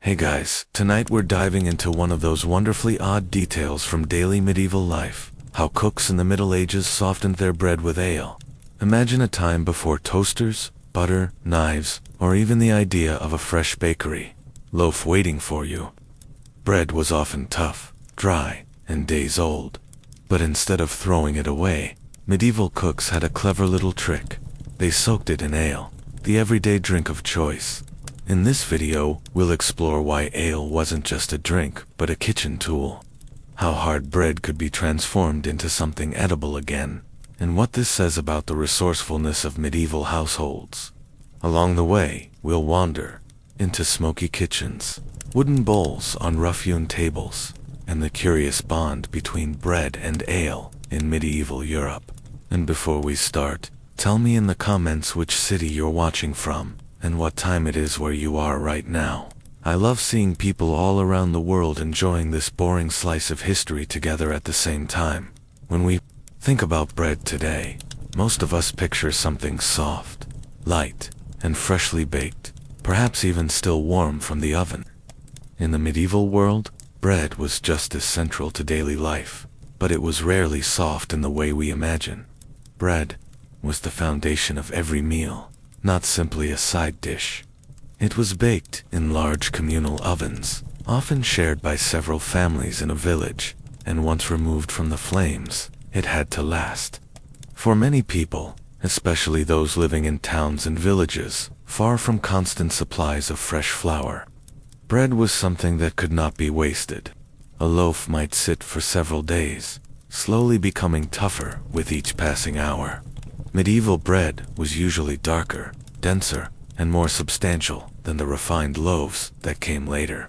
Hey guys, tonight we're diving into one of those wonderfully odd details from daily medieval life, how cooks in the Middle Ages softened their bread with ale. Imagine a time before toasters, butter, knives, or even the idea of a fresh bakery loaf waiting for you. Bread was often tough, dry, and days old. But instead of throwing it away, medieval cooks had a clever little trick. They soaked it in ale, the everyday drink of choice. In this video, we'll explore why ale wasn't just a drink, but a kitchen tool. How hard bread could be transformed into something edible again, and what this says about the resourcefulness of medieval households. Along the way, we'll wander into smoky kitchens, wooden bowls on rough-hewn tables, and the curious bond between bread and ale in medieval Europe. And before we start, tell me in the comments which city you're watching from, and what time it is where you are right now. I love seeing people all around the world enjoying this boring slice of history together at the same time. When we think about bread today, most of us picture something soft, light, and freshly baked, perhaps even still warm from the oven. In the medieval world, bread was just as central to daily life, but it was rarely soft in the way we imagine. Bread was the foundation of every meal, not simply a side dish. It was baked in large communal ovens, often shared by several families in a village, and once removed from the flames, it had to last. For many people, especially those living in towns and villages, far from constant supplies of fresh flour, bread was something that could not be wasted. A loaf might sit for several days, slowly becoming tougher with each passing hour. Medieval bread was usually darker, denser, and more substantial than the refined loaves that came later.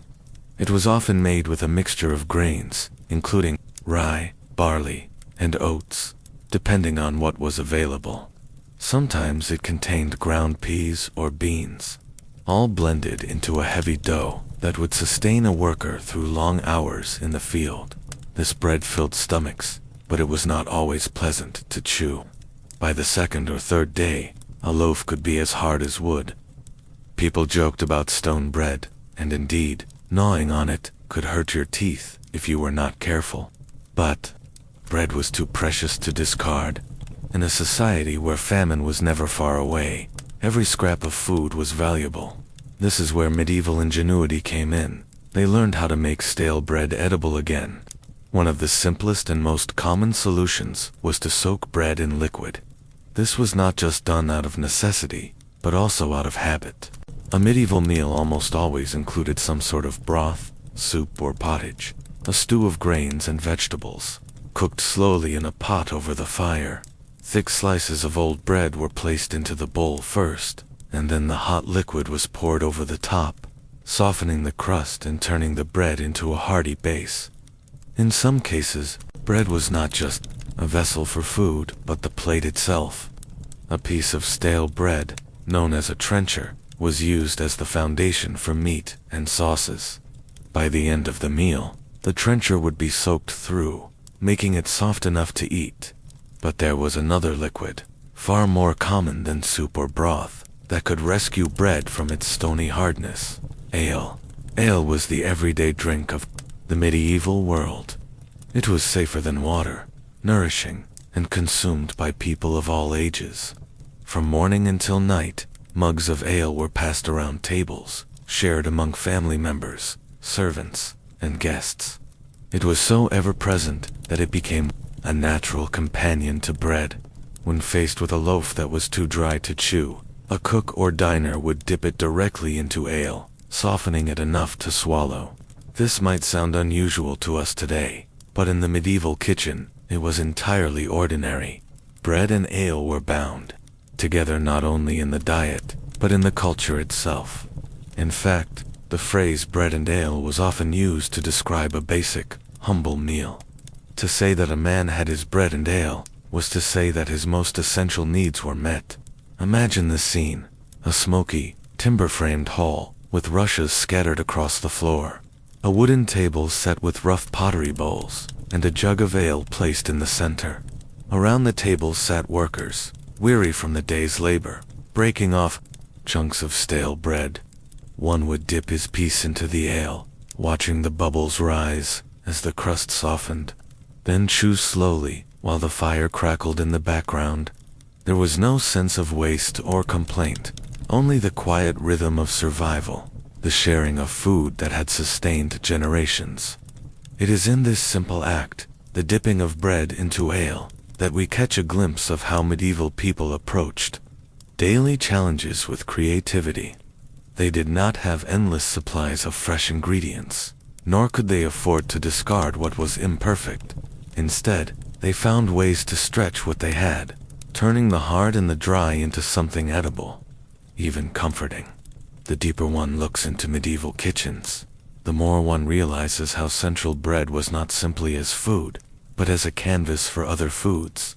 It was often made with a mixture of grains, including rye, barley, and oats, depending on what was available. Sometimes it contained ground peas or beans, all blended into a heavy dough that would sustain a worker through long hours in the field. This bread filled stomachs, but it was not always pleasant to chew. By the second or third day, a loaf could be as hard as wood. People joked about stone bread, and indeed, gnawing on it could hurt your teeth if you were not careful. But bread was too precious to discard. In a society where famine was never far away, every scrap of food was valuable. This is where medieval ingenuity came in. They learned how to make stale bread edible again. One of the simplest and most common solutions was to soak bread in liquid. This was not just done out of necessity, but also out of habit. A medieval meal almost always included some sort of broth, soup, or pottage, a stew of grains and vegetables, cooked slowly in a pot over the fire. Thick slices of old bread were placed into the bowl first, and then the hot liquid was poured over the top, softening the crust and turning the bread into a hearty base. In some cases, bread was not just a vessel for food, but the plate itself. A piece of stale bread, known as a trencher, was used as the foundation for meat and sauces. By the end of the meal, the trencher would be soaked through, making it soft enough to eat. But there was another liquid, far more common than soup or broth, that could rescue bread from its stony hardness: ale. Ale was the everyday drink of the medieval world. It was safer than water, nourishing, and consumed by people of all ages. From morning until night, mugs of ale were passed around tables, shared among family members, servants, and guests. It was so ever-present that it became a natural companion to bread. When faced with a loaf that was too dry to chew, a cook or diner would dip it directly into ale, softening it enough to swallow. This might sound unusual to us today, but in the medieval kitchen, it was entirely ordinary. Bread and ale were bound together not only in the diet, but in the culture itself. In fact, the phrase bread and ale was often used to describe a basic, humble meal. To say that a man had his bread and ale was to say that his most essential needs were met. Imagine the scene: a smoky, timber-framed hall with rushes scattered across the floor, a wooden table set with rough pottery bowls, and a jug of ale placed in the center. Around the table sat workers, weary from the day's labor, breaking off chunks of stale bread. One would dip his piece into the ale, watching the bubbles rise as the crust softened, then chew slowly while the fire crackled in the background. There was no sense of waste or complaint, only the quiet rhythm of survival, the sharing of food that had sustained generations. It is in this simple act, the dipping of bread into ale, that we catch a glimpse of how medieval people approached daily challenges with creativity. They did not have endless supplies of fresh ingredients, nor could they afford to discard what was imperfect. Instead, they found ways to stretch what they had, turning the hard and the dry into something edible, even comforting. The deeper one looks into medieval kitchens, the more one realizes how central bread was not simply as food, but as a canvas for other foods.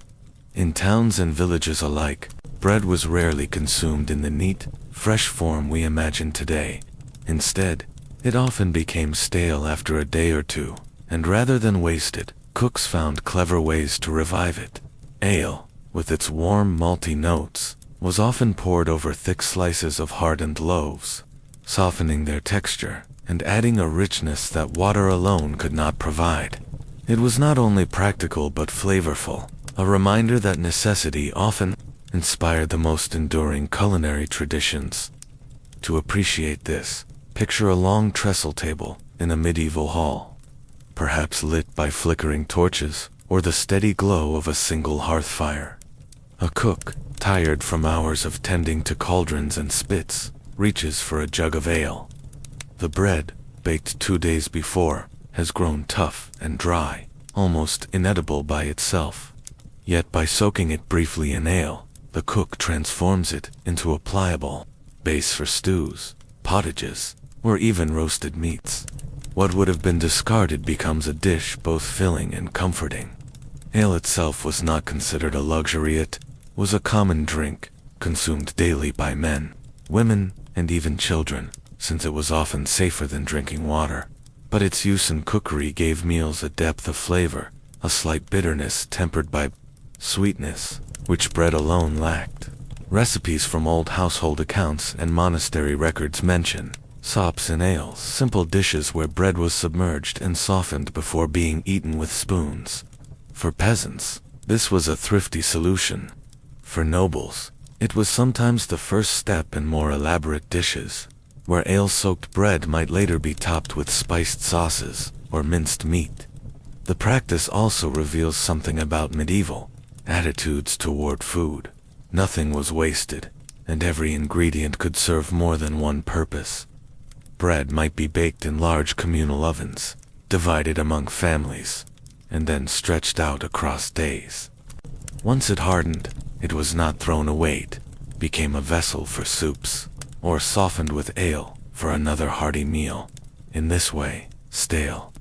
In towns and villages alike, bread was rarely consumed in the neat, fresh form we imagine today. Instead, it often became stale after a day or two, and rather than waste it, cooks found clever ways to revive it. Ale, with its warm malty notes, was often poured over thick slices of hardened loaves, softening their texture and adding a richness that water alone could not provide. It was not only practical but flavorful, a reminder that necessity often inspired the most enduring culinary traditions. To appreciate this, picture a long trestle table in a medieval hall, perhaps lit by flickering torches or the steady glow of a single hearth fire. A cook, tired from hours of tending to cauldrons and spits, reaches for a jug of ale. The bread, baked 2 days before, has grown tough and dry, almost inedible by itself. Yet by soaking it briefly in ale, the cook transforms it into a pliable base for stews, pottages, or even roasted meats. What would have been discarded becomes a dish both filling and comforting. Ale itself was not considered a luxury. It was a common drink, consumed daily by men, women, and even children, since it was often safer than drinking water. But its use in cookery gave meals a depth of flavor, a slight bitterness tempered by sweetness, which bread alone lacked. Recipes from old household accounts and monastery records mention sops and ales, simple dishes where bread was submerged and softened before being eaten with spoons. For peasants, this was a thrifty solution. For nobles, it was sometimes the first step in more elaborate dishes, where ale-soaked bread might later be topped with spiced sauces or minced meat. The practice also reveals something about medieval attitudes toward food. Nothing was wasted, and every ingredient could serve more than one purpose. Bread might be baked in large communal ovens, divided among families, and then stretched out across days. Once it hardened, it was not thrown away. It became a vessel for soups, or softened with ale for another hearty meal. In this way, stale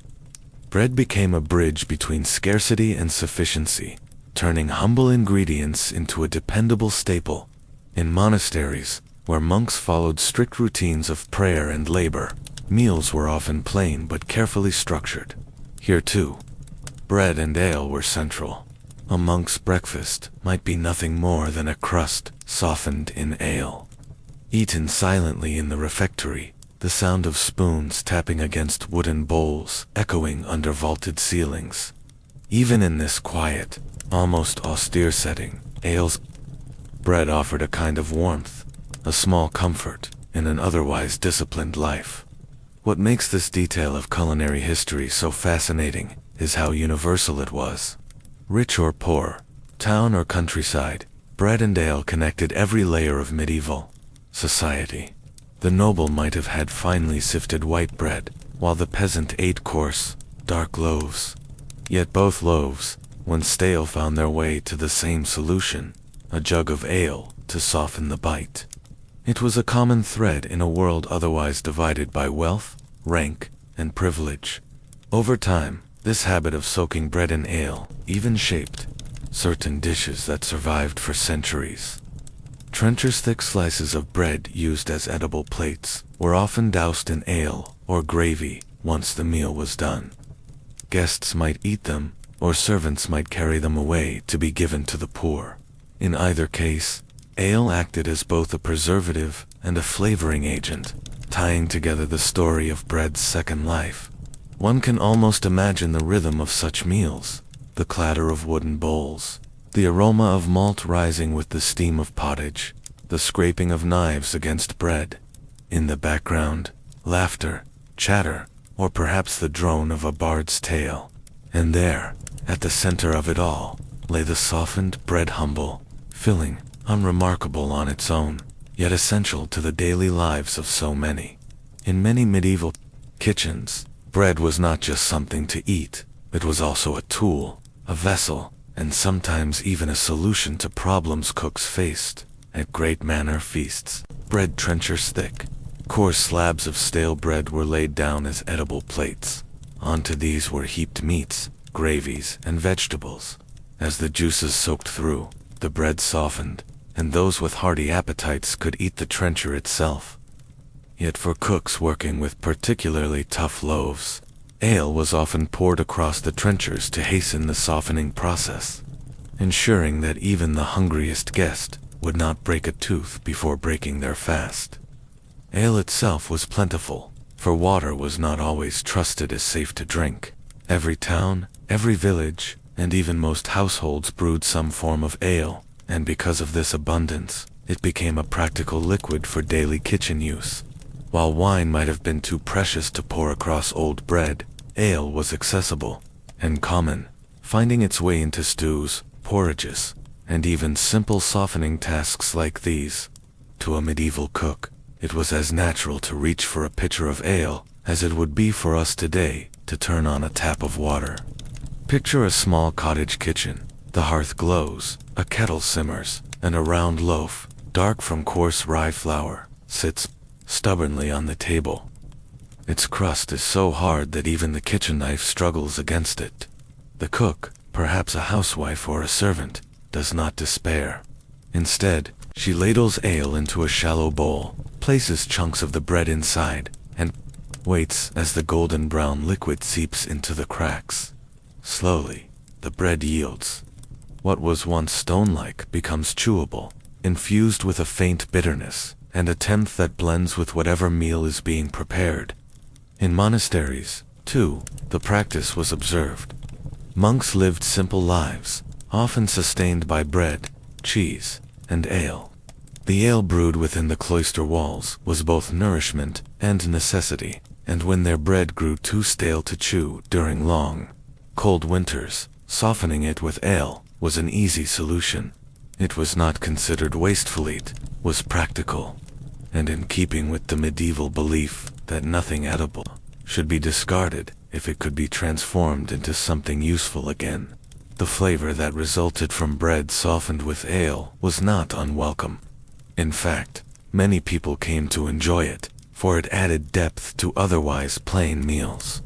bread became a bridge between scarcity and sufficiency, turning humble ingredients into a dependable staple. In monasteries, where monks followed strict routines of prayer and labor, meals were often plain but carefully structured. Here too, bread and ale were central. A monk's breakfast might be nothing more than a crust softened in ale, eaten silently in the refectory, the sound of spoons tapping against wooden bowls echoing under vaulted ceilings. Even in this quiet, almost austere setting, ale's bread offered a kind of warmth, a small comfort in an otherwise disciplined life. What makes this detail of culinary history so fascinating is how universal it was. Rich or poor, town or countryside, bread and ale connected every layer of medieval society. The noble might have had finely sifted white bread, while the peasant ate coarse, dark loaves. Yet both loaves, when stale, found their way to the same solution, a jug of ale to soften the bite. It was a common thread in a world otherwise divided by wealth, rank, and privilege. Over time, this habit of soaking bread in ale even shaped certain dishes that survived for centuries. Trenchers' thick slices of bread used as edible plates were often doused in ale or gravy once the meal was done. Guests might eat them, or servants might carry them away to be given to the poor. In either case, ale acted as both a preservative and a flavoring agent, tying together the story of bread's second life. One can almost imagine the rhythm of such meals, the clatter of wooden bowls, the aroma of malt rising with the steam of pottage, the scraping of knives against bread. In the background, laughter, chatter, or perhaps the drone of a bard's tale. And there, at the center of it all, lay the softened bread, humble, filling, unremarkable on its own, yet essential to the daily lives of so many. In many medieval kitchens, bread was not just something to eat, it was also a tool, a vessel, and sometimes even a solution to problems cooks faced. At great manor feasts, bread trenchers thick, coarse slabs of stale bread were laid down as edible plates. Onto these were heaped meats, gravies, and vegetables. As the juices soaked through, the bread softened, and those with hearty appetites could eat the trencher itself. Yet for cooks working with particularly tough loaves, ale was often poured across the trenchers to hasten the softening process, ensuring that even the hungriest guest would not break a tooth before breaking their fast. Ale itself was plentiful, for water was not always trusted as safe to drink. Every town, every village, and even most households brewed some form of ale, and because of this abundance, it became a practical liquid for daily kitchen use. While wine might have been too precious to pour across old bread, ale was accessible and common, finding its way into stews, porridges, and even simple softening tasks like these. To a medieval cook, it was as natural to reach for a pitcher of ale as it would be for us today to turn on a tap of water. Picture a small cottage kitchen. The hearth glows, a kettle simmers, and a round loaf, dark from coarse rye flour, sits stubbornly on the table. Its crust is so hard that even the kitchen knife struggles against it. The cook, perhaps a housewife or a servant, does not despair. Instead, she ladles ale into a shallow bowl, places chunks of the bread inside, and waits as the golden brown liquid seeps into the cracks. Slowly, the bread yields. What was once stone-like becomes chewable, infused with a faint bitterness, and a tenth that blends with whatever meal is being prepared. In monasteries, too, the practice was observed. Monks lived simple lives, often sustained by bread, cheese, and ale. The ale brewed within the cloister walls was both nourishment and necessity, and when their bread grew too stale to chew during long, cold winters, softening it with ale was an easy solution. It was not considered wasteful, it was practical, and in keeping with the medieval belief that nothing edible should be discarded if it could be transformed into something useful again. The flavor that resulted from bread softened with ale was not unwelcome. In fact, many people came to enjoy it, for it added depth to otherwise plain meals.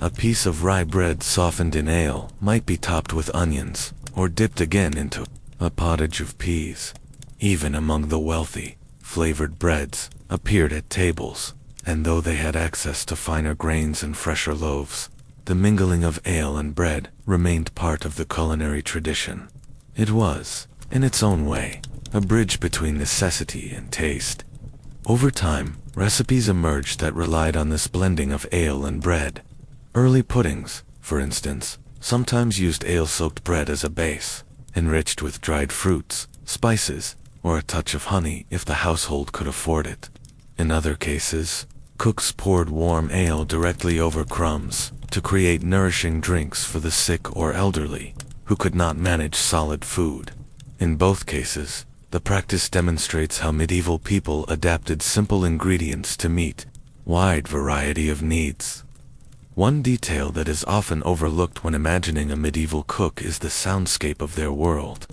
A piece of rye bread softened in ale might be topped with onions, or dipped again into a pottage of peas. Even among the wealthy, flavored breads appeared at tables, and though they had access to finer grains and fresher loaves, the mingling of ale and bread remained part of the culinary tradition. It was, in its own way, a bridge between necessity and taste. Over time, recipes emerged that relied on this blending of ale and bread. Early puddings, for instance, sometimes used ale-soaked bread as a base, enriched with dried fruits, spices, or a touch of honey if the household could afford it. In other cases, cooks poured warm ale directly over crumbs to create nourishing drinks for the sick or elderly who could not manage solid food. In both cases, the practice demonstrates how medieval people adapted simple ingredients to meet wide variety of needs. One detail that is often overlooked when imagining a medieval cook is the soundscape of their world.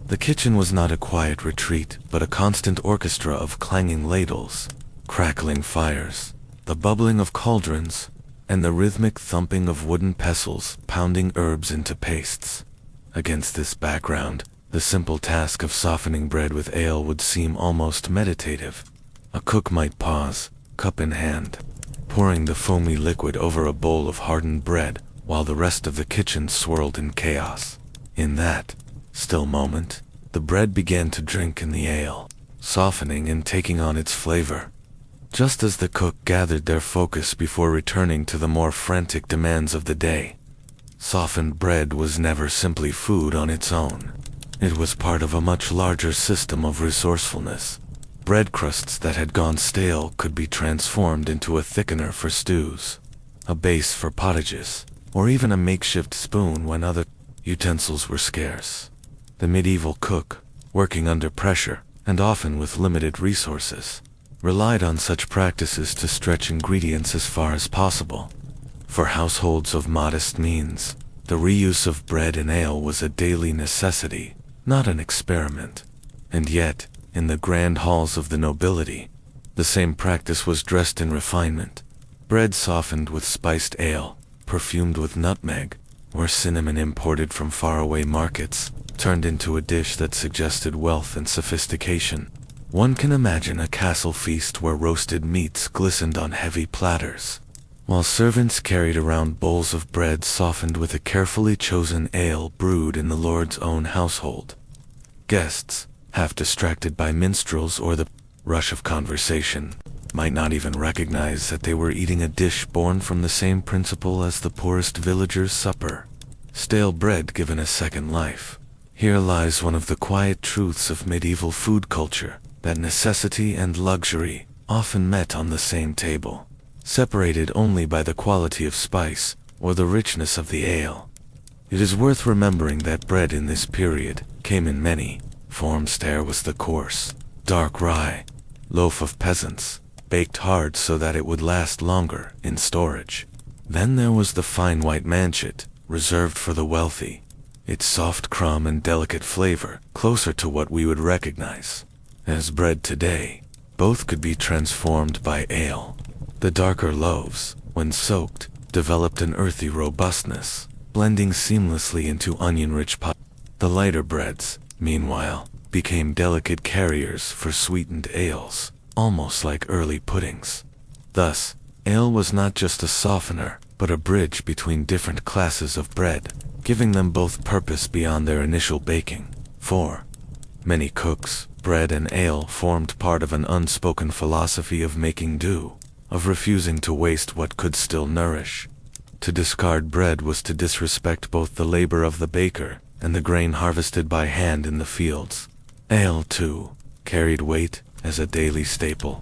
The kitchen was not a quiet retreat, but a constant orchestra of clanging ladles, crackling fires, the bubbling of cauldrons, and the rhythmic thumping of wooden pestles pounding herbs into pastes. Against this background, the simple task of softening bread with ale would seem almost meditative. A cook might pause, cup in hand, pouring the foamy liquid over a bowl of hardened bread while the rest of the kitchen swirled in chaos. In that still moment, the bread began to drink in the ale, softening and taking on its flavor. just as the cook gathered their focus before returning to the more frantic demands of the day. Softened bread was never simply food on its own. It was part of a much larger system of resourcefulness. Bread crusts that had gone stale could be transformed into a thickener for stews, a base for potages, or even a makeshift spoon when other utensils were scarce. The medieval cook, working under pressure, and often with limited resources, relied on such practices to stretch ingredients as far as possible. For households of modest means, the reuse of bread and ale was a daily necessity, not an experiment. And yet, in the grand halls of the nobility, the same practice was dressed in refinement. Bread softened with spiced ale, perfumed with nutmeg, or cinnamon imported from faraway markets, turned into a dish that suggested wealth and sophistication. One can imagine a castle feast where roasted meats glistened on heavy platters, while servants carried around bowls of bread softened with a carefully chosen ale brewed in the lord's own household. Guests, half distracted by minstrels or the rush of conversation, might not even recognize that they were eating a dish born from the same principle as the poorest villager's supper. Stale bread given a second life. Here lies one of the quiet truths of medieval food culture, that necessity and luxury often met on the same table, separated only by the quality of spice or the richness of the ale. It is worth remembering that bread in this period came in many forms. There was the coarse, dark rye loaf of peasants, baked hard so that it would last longer in storage. Then there was the fine white manchet, reserved for the wealthy, its soft crumb and delicate flavor closer to what we would recognize as bread today. Both could be transformed by ale. The darker loaves, when soaked, developed an earthy robustness, blending seamlessly into onion-rich pie. The lighter breads, meanwhile, became delicate carriers for sweetened ales, almost like early puddings. Thus, ale was not just a softener, but a bridge between different classes of bread, giving them both purpose beyond their initial baking. For many cooks, bread and ale formed part of an unspoken philosophy of making do, of refusing to waste what could still nourish. To discard bread was to disrespect both the labor of the baker and the grain harvested by hand in the fields. Ale, too, carried weight as a daily staple,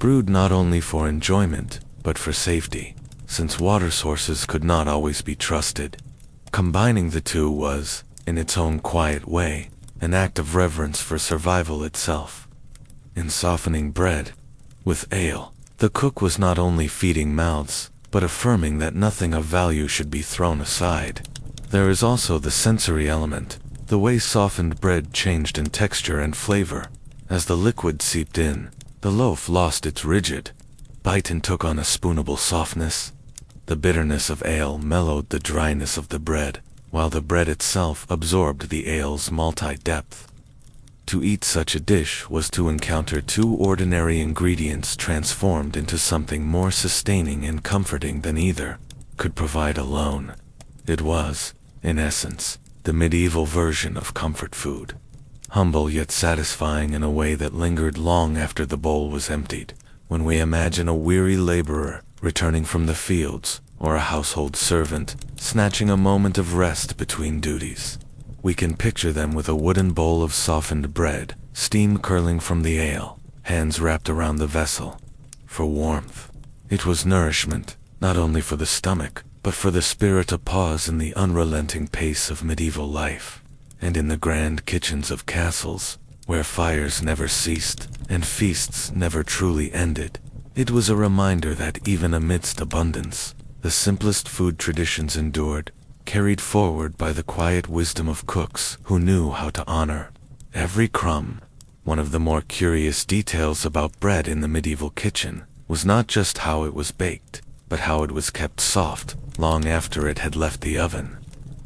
brewed not only for enjoyment, but for safety, since water sources could not always be trusted. Combining the two was, in its own quiet way, an act of reverence for survival itself. In softening bread with ale, the cook was not only feeding mouths, but affirming that nothing of value should be thrown aside. There is also the sensory element, the way softened bread changed in texture and flavor. As the liquid seeped in, the loaf lost its rigid bite and took on a spoonable softness. The bitterness of ale mellowed the dryness of the bread, while the bread itself absorbed the ale's malty depth. To eat such a dish was to encounter two ordinary ingredients transformed into something more sustaining and comforting than either could provide alone. It was, in essence, the medieval version of comfort food, humble yet satisfying in a way that lingered long after the bowl was emptied. When we imagine a weary laborer returning from the fields, or a household servant snatching a moment of rest between duties, we can picture them with a wooden bowl of softened bread, steam curling from the ale, hands wrapped around the vessel. For warmth, it was nourishment, not only for the stomach, but for the spirit, a pause in the unrelenting pace of medieval life. And in the grand kitchens of castles, where fires never ceased and feasts never truly ended, it was a reminder that even amidst abundance, the simplest food traditions endured, carried forward by the quiet wisdom of cooks who knew how to honor every crumb. One of the more curious details about bread in the medieval kitchen was not just how it was baked, but how it was kept soft long after it had left the oven.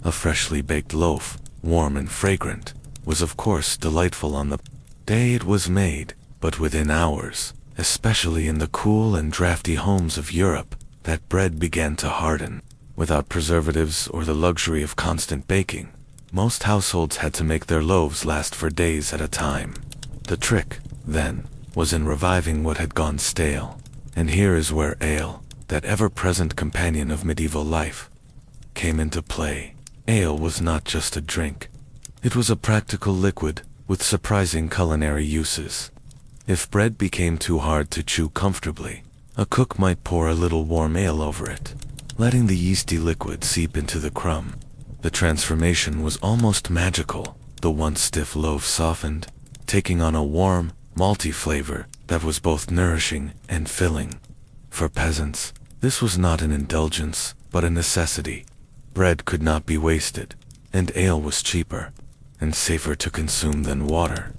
A freshly baked loaf, warm and fragrant, was of course delightful on the day it was made, but within hours, especially in the cool and drafty homes of Europe, that bread began to harden. Without preservatives or the luxury of constant baking, most households had to make their loaves last for days at a time. The trick, then, was in reviving what had gone stale. And here is where ale, that ever-present companion of medieval life, came into play. Ale was not just a drink. It was a practical liquid with surprising culinary uses. If bread became too hard to chew comfortably, a cook might pour a little warm ale over it, letting the yeasty liquid seep into the crumb. The transformation was almost magical. The once stiff loaf softened, taking on a warm, malty flavor that was both nourishing and filling. For peasants, this was not an indulgence, but a necessity. Bread could not be wasted, and ale was cheaper and safer to consume than water.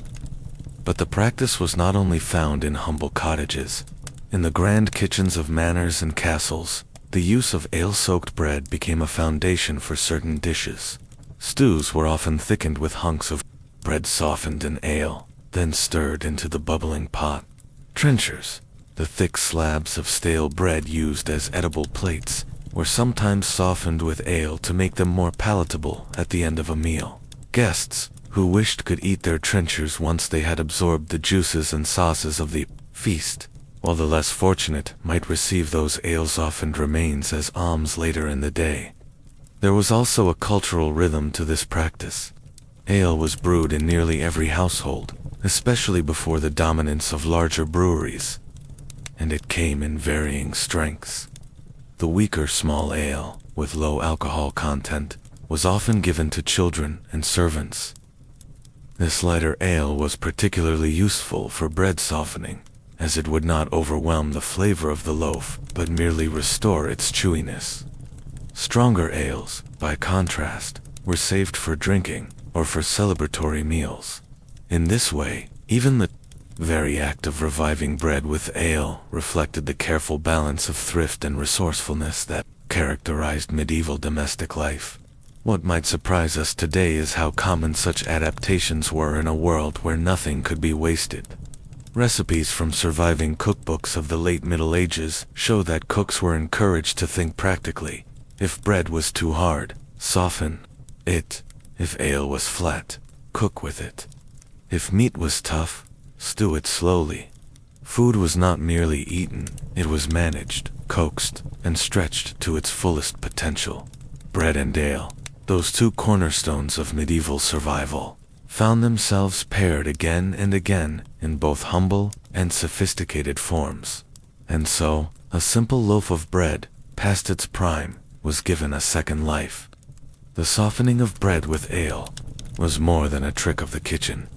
But the practice was not only found in humble cottages. In the grand kitchens of manors and castles, the use of ale-soaked bread became a foundation for certain dishes. Stews were often thickened with hunks of bread softened in ale, then stirred into the bubbling pot. Trenchers, the thick slabs of stale bread used as edible plates, were sometimes softened with ale to make them more palatable at the end of a meal. Guests, who wished could eat their trenchers once they had absorbed the juices and sauces of the feast, while the less fortunate might receive those ale-softened remains as alms later in the day. There was also a cultural rhythm to this practice. Ale was brewed in nearly every household, especially before the dominance of larger breweries, and it came in varying strengths. The weaker small ale, with low alcohol content, was often given to children and servants. This lighter ale was particularly useful for bread softening, as it would not overwhelm the flavor of the loaf, but merely restore its chewiness. Stronger ales, by contrast, were saved for drinking or for celebratory meals. In this way, even the very act of reviving bread with ale reflected the careful balance of thrift and resourcefulness that characterized medieval domestic life. What might surprise us today is how common such adaptations were in a world where nothing could be wasted. Recipes from surviving cookbooks of the late Middle Ages show that cooks were encouraged to think practically. If bread was too hard, soften it. If ale was flat, cook with it. If meat was tough, stew it slowly. Food was not merely eaten, it was managed, coaxed, and stretched to its fullest potential. Bread and ale, those two cornerstones of medieval survival, found themselves paired again and again in both humble and sophisticated forms. And so, a simple loaf of bread, past its prime, was given a second life. The softening of bread with ale was more than a trick of the kitchen.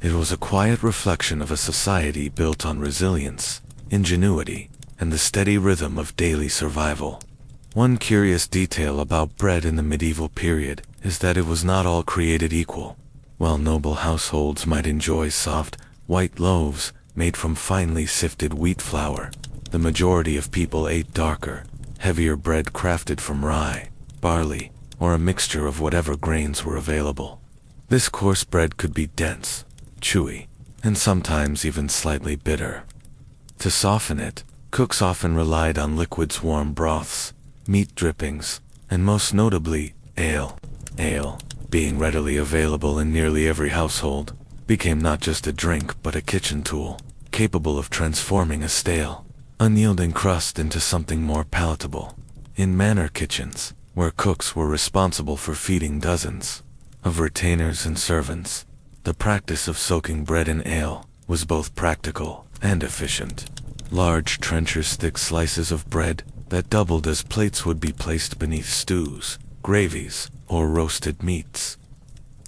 It was a quiet reflection of a society built on resilience, ingenuity, and the steady rhythm of daily survival. One curious detail about bread in the medieval period is that it was not all created equal. While noble households might enjoy soft, white loaves made from finely sifted wheat flour, the majority of people ate darker, heavier bread crafted from rye, barley, or a mixture of whatever grains were available. This coarse bread could be dense, chewy, and sometimes even slightly bitter. To soften it, cooks often relied on liquids, warm broths, meat drippings, and most notably, ale. Ale, being readily available in nearly every household, became not just a drink but a kitchen tool, capable of transforming a stale, unyielding crust into something more palatable. In manor kitchens, where cooks were responsible for feeding dozens of retainers and servants, the practice of soaking bread in ale was both practical and efficient. Large trenchers, thick slices of bread that doubled as plates would be placed beneath stews, gravies, or roasted meats.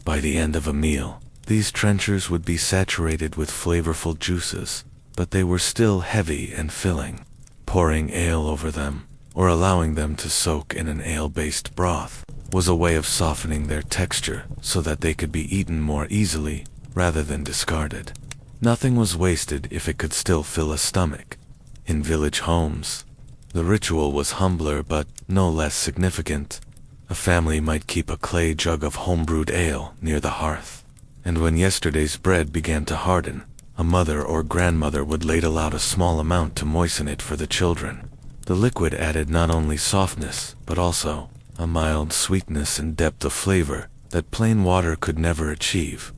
By the end of a meal, these trenchers would be saturated with flavorful juices, but they were still heavy and filling. Pouring ale over them, or allowing them to soak in an ale-based broth, was a way of softening their texture so that they could be eaten more easily rather than discarded. Nothing was wasted if it could still fill a stomach. In village homes, the ritual was humbler but no less significant. A family might keep a clay jug of homebrewed ale near the hearth, and when yesterday's bread began to harden, a mother or grandmother would ladle out a small amount to moisten it for the children. The liquid added not only softness, but also a mild sweetness and depth of flavor that plain water could never achieve.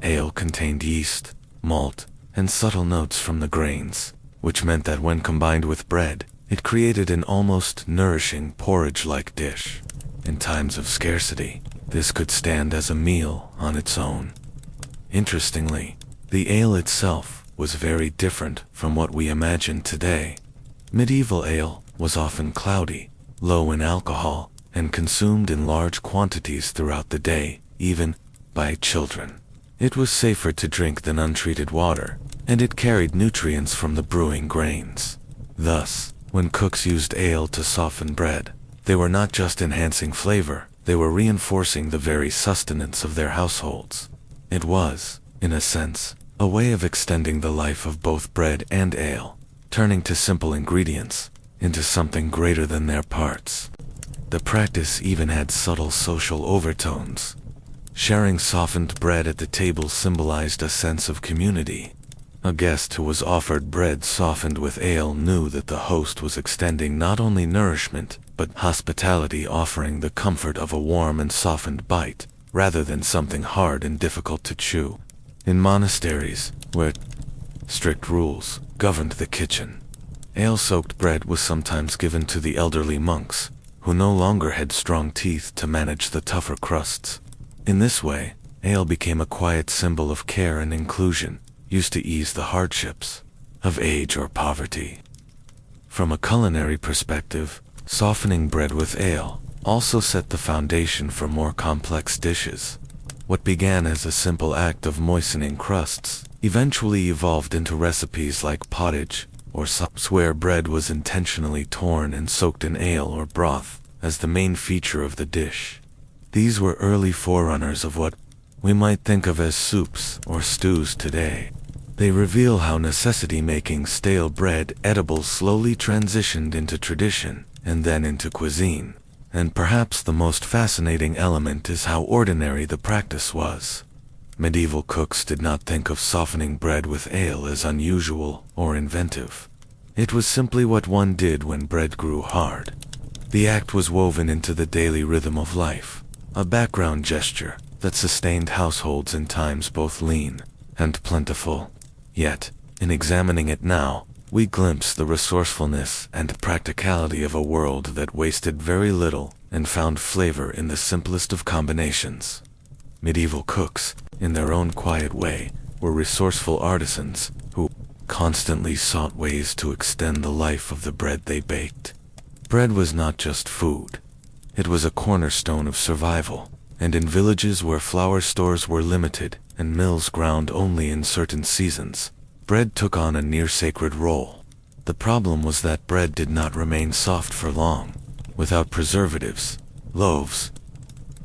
Ale contained yeast, malt, and subtle notes from the grains, which meant that when combined with bread, it created an almost nourishing porridge-like dish. In times of scarcity, this could stand as a meal on its own. Interestingly, the ale itself was very different from what we imagine today. Medieval ale was often cloudy, low in alcohol, and consumed in large quantities throughout the day, even by children. It was safer to drink than untreated water, and it carried nutrients from the brewing grains. Thus, when cooks used ale to soften bread, they were not just enhancing flavor, they were reinforcing the very sustenance of their households. It was, in a sense, a way of extending the life of both bread and ale, turning to simple ingredients into something greater than their parts. The practice even had subtle social overtones. Sharing softened bread at the table symbolized a sense of community. A guest who was offered bread softened with ale knew that the host was extending not only nourishment, but hospitality, offering the comfort of a warm and softened bite, rather than something hard and difficult to chew. In monasteries, where strict rules governed the kitchen, ale-soaked bread was sometimes given to the elderly monks, who no longer had strong teeth to manage the tougher crusts. In this way, ale became a quiet symbol of care and inclusion, used to ease the hardships of age or poverty. From a culinary perspective, softening bread with ale also set the foundation for more complex dishes. What began as a simple act of moistening crusts eventually evolved into recipes like pottage or soups, where bread was intentionally torn and soaked in ale or broth as the main feature of the dish. These were early forerunners of what we might think of as soups or stews today. They reveal how necessity-making stale bread edibles slowly transitioned into tradition and then into cuisine. And perhaps the most fascinating element is how ordinary the practice was. Medieval cooks did not think of softening bread with ale as unusual or inventive. It was simply what one did when bread grew hard. The act was woven into the daily rhythm of life, a background gesture that sustained households in times both lean and plentiful. Yet, in examining it now, we glimpse the resourcefulness and practicality of a world that wasted very little and found flavor in the simplest of combinations. Medieval cooks, in their own quiet way, were resourceful artisans who constantly sought ways to extend the life of the bread they baked. Bread was not just food. It was a cornerstone of survival, and in villages where flour stores were limited and mills ground only in certain seasons, bread took on a near-sacred role. The problem was that bread did not remain soft for long. Without preservatives, loaves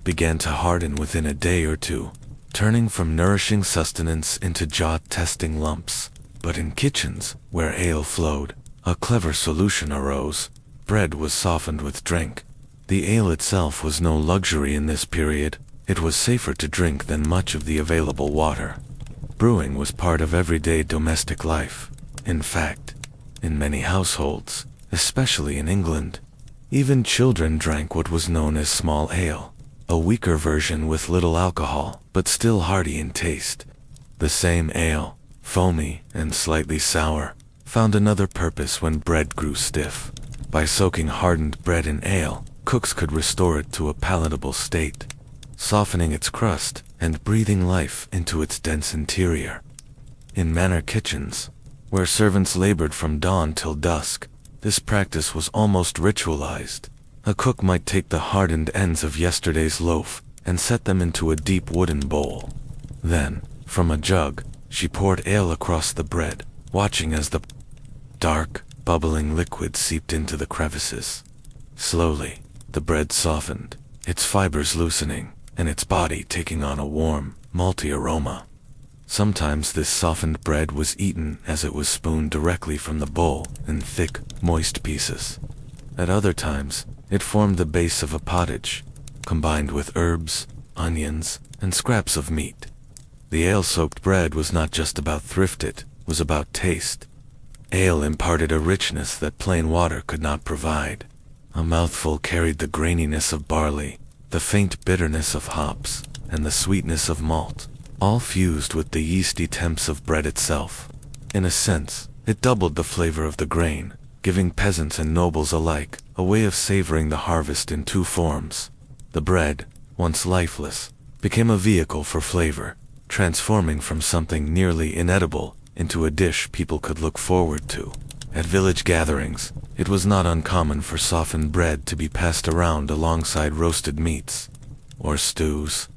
began to harden within a day or two, turning from nourishing sustenance into jaw-testing lumps. But in kitchens, where ale flowed, a clever solution arose. Bread was softened with drink. The ale itself was no luxury in this period. It was safer to drink than much of the available water. Brewing was part of everyday domestic life. In fact, in many households, especially in England, even children drank what was known as small ale, a weaker version with little alcohol, but still hearty in taste. The same ale, foamy and slightly sour, found another purpose when bread grew stiff. By soaking hardened bread in ale, cooks could restore it to a palatable state, softening its crust and breathing life into its dense interior. In manor kitchens, where servants labored from dawn till dusk, this practice was almost ritualized. A cook might take the hardened ends of yesterday's loaf and set them into a deep wooden bowl. Then, from a jug, she poured ale across the bread, watching as the dark, bubbling liquid seeped into the crevices. Slowly, the bread softened, its fibers loosening, and its body taking on a warm, malty aroma. Sometimes this softened bread was eaten as it was spooned directly from the bowl in thick, moist pieces. At other times, it formed the base of a pottage, combined with herbs, onions, and scraps of meat. The ale-soaked bread was not just about thrift, it was about taste. Ale imparted a richness that plain water could not provide. A mouthful carried the graininess of barley, the faint bitterness of hops, and the sweetness of malt, all fused with the yeasty temps of bread itself. In a sense, It doubled the flavor of the grain, giving peasants and nobles alike a way of savoring the harvest in two forms. The bread, once lifeless, became a vehicle for flavor, transforming from something nearly inedible into a dish people could look forward to. At village gatherings, it was not uncommon for softened bread to be passed around alongside roasted meats or stews.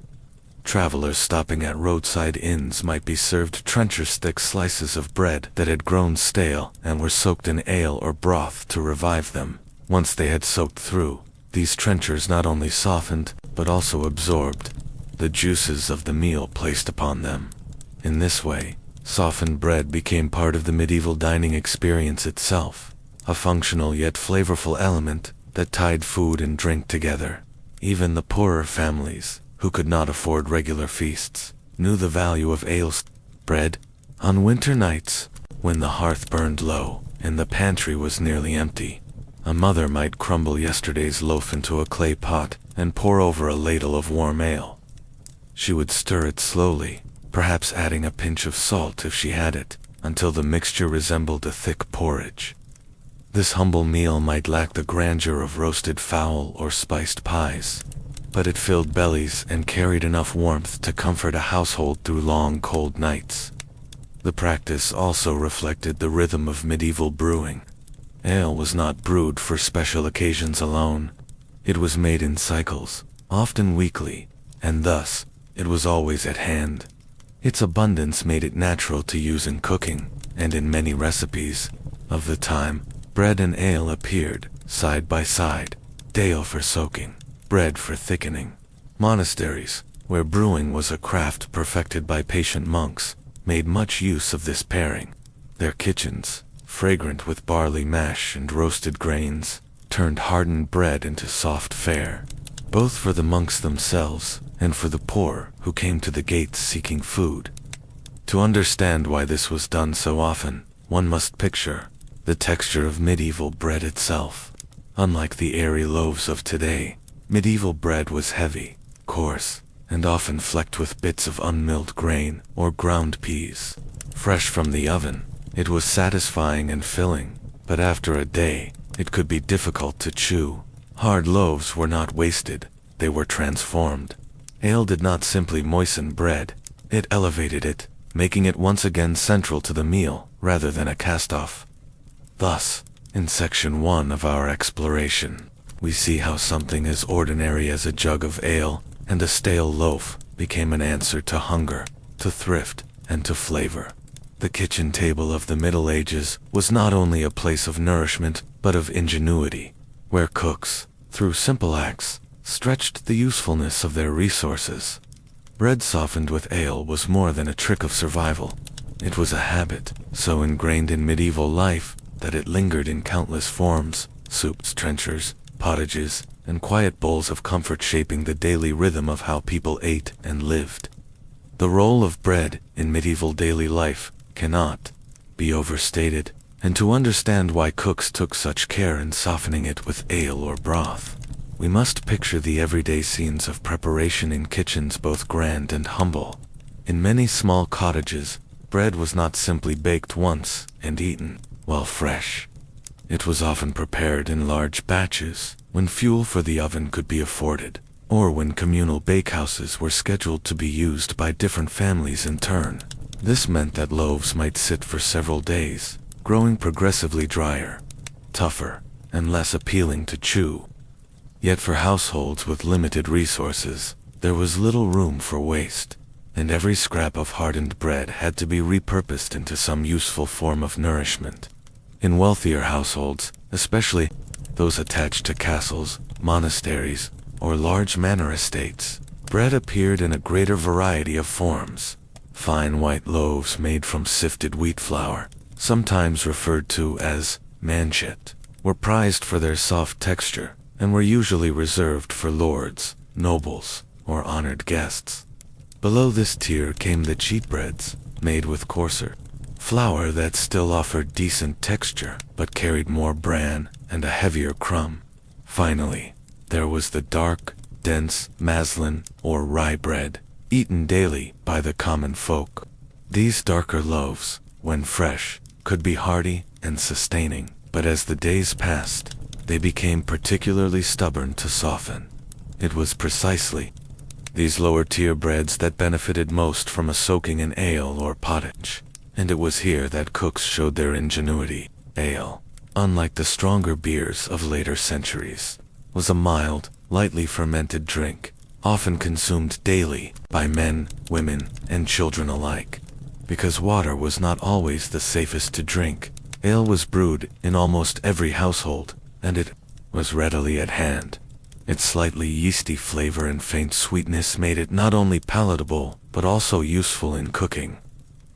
Travelers stopping at roadside inns might be served trencher-thick slices of bread that had grown stale and were soaked in ale or broth to revive them. Once they had soaked through, these trenchers not only softened, but also absorbed the juices of the meal placed upon them. In this way, softened bread became part of the medieval dining experience itself, a functional yet flavorful element that tied food and drink together. Even the poorer families, who could not afford regular feasts, knew the value of ales, bread. On winter nights, when the hearth burned low and the pantry was nearly empty, a mother might crumble yesterday's loaf into a clay pot and pour over a ladle of warm ale. She would stir it slowly, perhaps adding a pinch of salt if she had it, until the mixture resembled a thick porridge. This humble meal might lack the grandeur of roasted fowl or spiced pies, but it filled bellies and carried enough warmth to comfort a household through long, cold nights. The practice also reflected the rhythm of medieval brewing. Ale was not brewed for special occasions alone. It was made in cycles, often weekly, and thus, it was always at hand. Its abundance made it natural to use in cooking, and in many recipes of the time, bread and ale appeared side by side, ale for soaking, bread for thickening. Monasteries, where brewing was a craft perfected by patient monks, made much use of this pairing. Their kitchens, fragrant with barley mash and roasted grains, turned hardened bread into soft fare, both for the monks themselves and for the poor who came to the gates seeking food. To understand why this was done so often, one must picture the texture of medieval bread itself. Unlike the airy loaves of today, medieval bread was heavy, coarse, and often flecked with bits of unmilled grain or ground peas. Fresh from the oven, it was satisfying and filling, but after a day, it could be difficult to chew. Hard loaves were not wasted, they were transformed. Ale did not simply moisten bread, it elevated it, making it once again central to the meal rather than a cast-off. Thus, in section 1 of our exploration, we see how something as ordinary as a jug of ale and a stale loaf became an answer to hunger, to thrift, and to flavor. The kitchen table of the Middle Ages was not only a place of nourishment, but of ingenuity, where cooks, through simple acts, stretched the usefulness of their resources. Bread softened with ale was more than a trick of survival. It was a habit, so ingrained in medieval life that it lingered in countless forms: soups, trenchers, pottages, and quiet bowls of comfort, shaping the daily rhythm of how people ate and lived. The role of bread in medieval daily life cannot be overstated, and to understand why cooks took such care in softening it with ale or broth, we must picture the everyday scenes of preparation in kitchens both grand and humble. In many small cottages, bread was not simply baked once and eaten while fresh. It was often prepared in large batches, when fuel for the oven could be afforded, or when communal bakehouses were scheduled to be used by different families in turn. This meant that loaves might sit for several days, growing progressively drier, tougher, and less appealing to chew. Yet for households with limited resources, there was little room for waste, and every scrap of hardened bread had to be repurposed into some useful form of nourishment. In wealthier households, especially those attached to castles, monasteries, or large manor estates, bread appeared in a greater variety of forms. Fine white loaves made from sifted wheat flour, sometimes referred to as manchet, were prized for their soft texture and were usually reserved for lords, nobles, or honored guests. Below this tier came the cheap breads, made with coarser flour that still offered decent texture but carried more bran and a heavier crumb. Finally, there was the dark, dense maslin or rye bread, eaten daily by the common folk. These darker loaves, when fresh, could be hearty and sustaining, but as the days passed, they became particularly stubborn to soften. It was precisely these lower-tier breads that benefited most from a soaking in ale or pottage, and it was here that cooks showed their ingenuity. Ale, unlike the stronger beers of later centuries, was a mild, lightly fermented drink, often consumed daily by men, women, and children alike. Because water was not always the safest to drink, ale was brewed in almost every household, and it was readily at hand. Its slightly yeasty flavor and faint sweetness made it not only palatable, but also useful in cooking.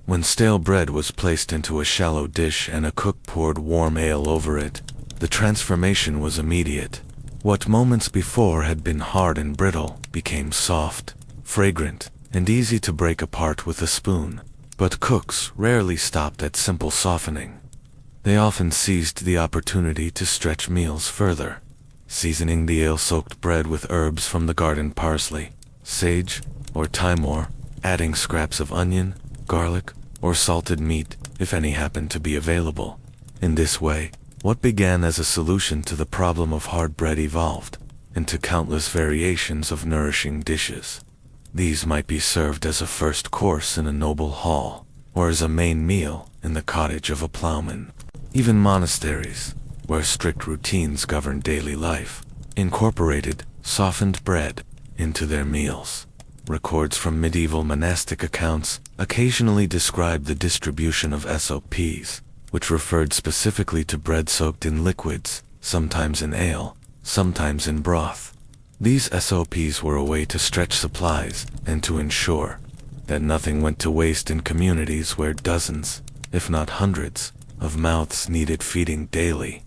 When stale bread was placed into a shallow dish and a cook poured warm ale over it, the transformation was immediate. What moments before had been hard and brittle became soft, fragrant, and easy to break apart with a spoon. But cooks rarely stopped at simple softening. They often seized the opportunity to stretch meals further, seasoning the ale-soaked bread with herbs from the garden: parsley, sage, or thyme, adding scraps of onion, garlic, or salted meat, if any happened to be available. In this way, what began as a solution to the problem of hard bread evolved into countless variations of nourishing dishes. These might be served as a first course in a noble hall, or as a main meal in the cottage of a plowman. Even monasteries, where strict routines governed daily life, incorporated softened bread into their meals. Records from medieval monastic accounts occasionally describe the distribution of SOPs, which referred specifically to bread soaked in liquids, sometimes in ale, sometimes in broth. These SOPs were a way to stretch supplies and to ensure that nothing went to waste in communities where dozens, if not hundreds, of mouths needed feeding daily.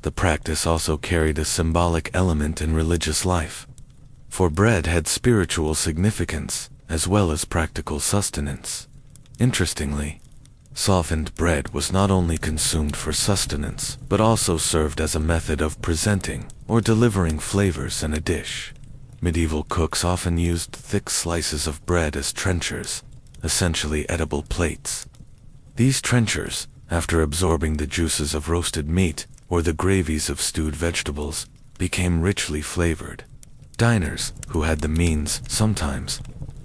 The practice also carried a symbolic element in religious life, for bread had spiritual significance as well as practical sustenance. Interestingly, softened bread was not only consumed for sustenance, but also served as a method of presenting or delivering flavors in a dish. Medieval cooks often used thick slices of bread as trenchers, essentially edible plates. These trenchers, after absorbing the juices of roasted meat or the gravies of stewed vegetables, became richly flavored. Diners, who had the means, sometimes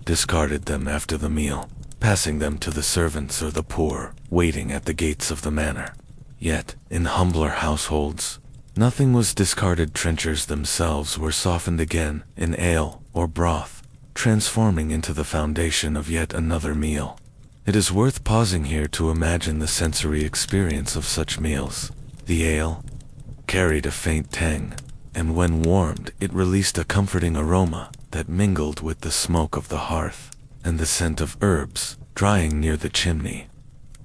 discarded them after the meal, passing them to the servants or the poor waiting at the gates of the manor. Yet, in humbler households, nothing was discarded. Trenchers themselves were softened again in ale or broth, transforming into the foundation of yet another meal. It is worth pausing here to imagine the sensory experience of such meals. The ale carried a faint tang, and when warmed it released a comforting aroma that mingled with the smoke of the hearth and the scent of herbs drying near the chimney.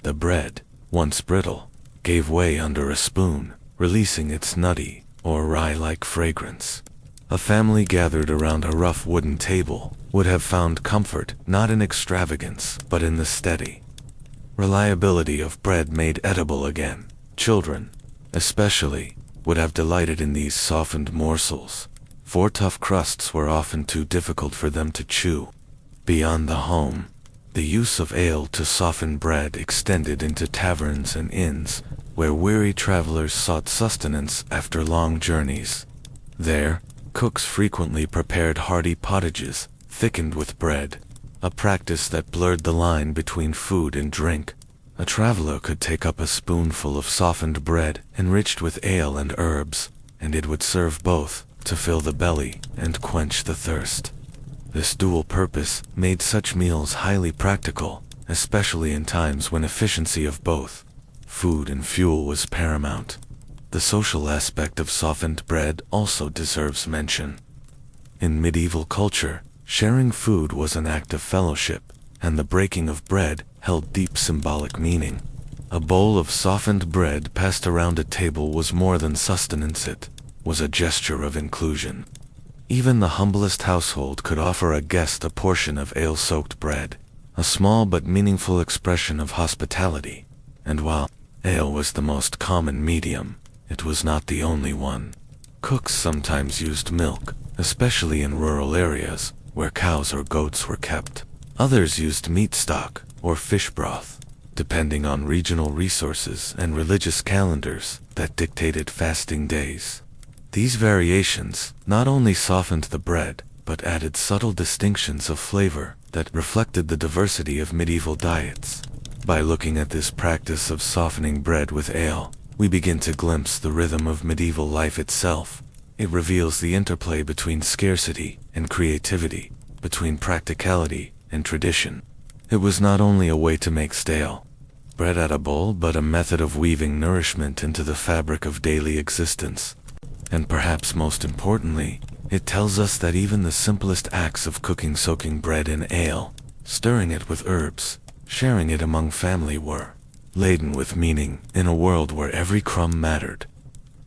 The bread, once brittle, gave way under a spoon, releasing its nutty or rye-like fragrance. A family gathered around a rough wooden table would have found comfort not in extravagance but in the steady reliability of bread made edible again. Children, especially, would have delighted in these softened morsels, for tough crusts were often too difficult for them to chew. Beyond the home, the use of ale to soften bread extended into taverns and inns, where weary travelers sought sustenance after long journeys. There, cooks frequently prepared hearty pottages, thickened with bread, a practice that blurred the line between food and drink. A traveler could take up a spoonful of softened bread enriched with ale and herbs, and it would serve both to fill the belly and quench the thirst. This dual purpose made such meals highly practical, especially in times when efficiency of both food and fuel was paramount. The social aspect of softened bread also deserves mention. In medieval culture, sharing food was an act of fellowship, and the breaking of bread held deep symbolic meaning. A bowl of softened bread passed around a table was more than sustenance, it was a gesture of inclusion. Even the humblest household could offer a guest a portion of ale-soaked bread, a small but meaningful expression of hospitality. And while ale was the most common medium, it was not the only one. Cooks sometimes used milk, especially in rural areas where cows or goats were kept. Others used meat stock or fish broth. depending on regional resources and religious calendars that dictated fasting days. These variations not only softened the bread, but added subtle distinctions of flavor that reflected the diversity of medieval diets. By looking at this practice of softening bread with ale, we begin to glimpse the rhythm of medieval life itself. It reveals the interplay between scarcity and creativity, between practicality and tradition. It was not only a way to make stale bread out of bowl, but a method of weaving nourishment into the fabric of daily existence. And perhaps most importantly, it tells us that even the simplest acts of cooking, soaking bread in ale, stirring it with herbs, sharing it among family were laden with meaning in a world where every crumb mattered.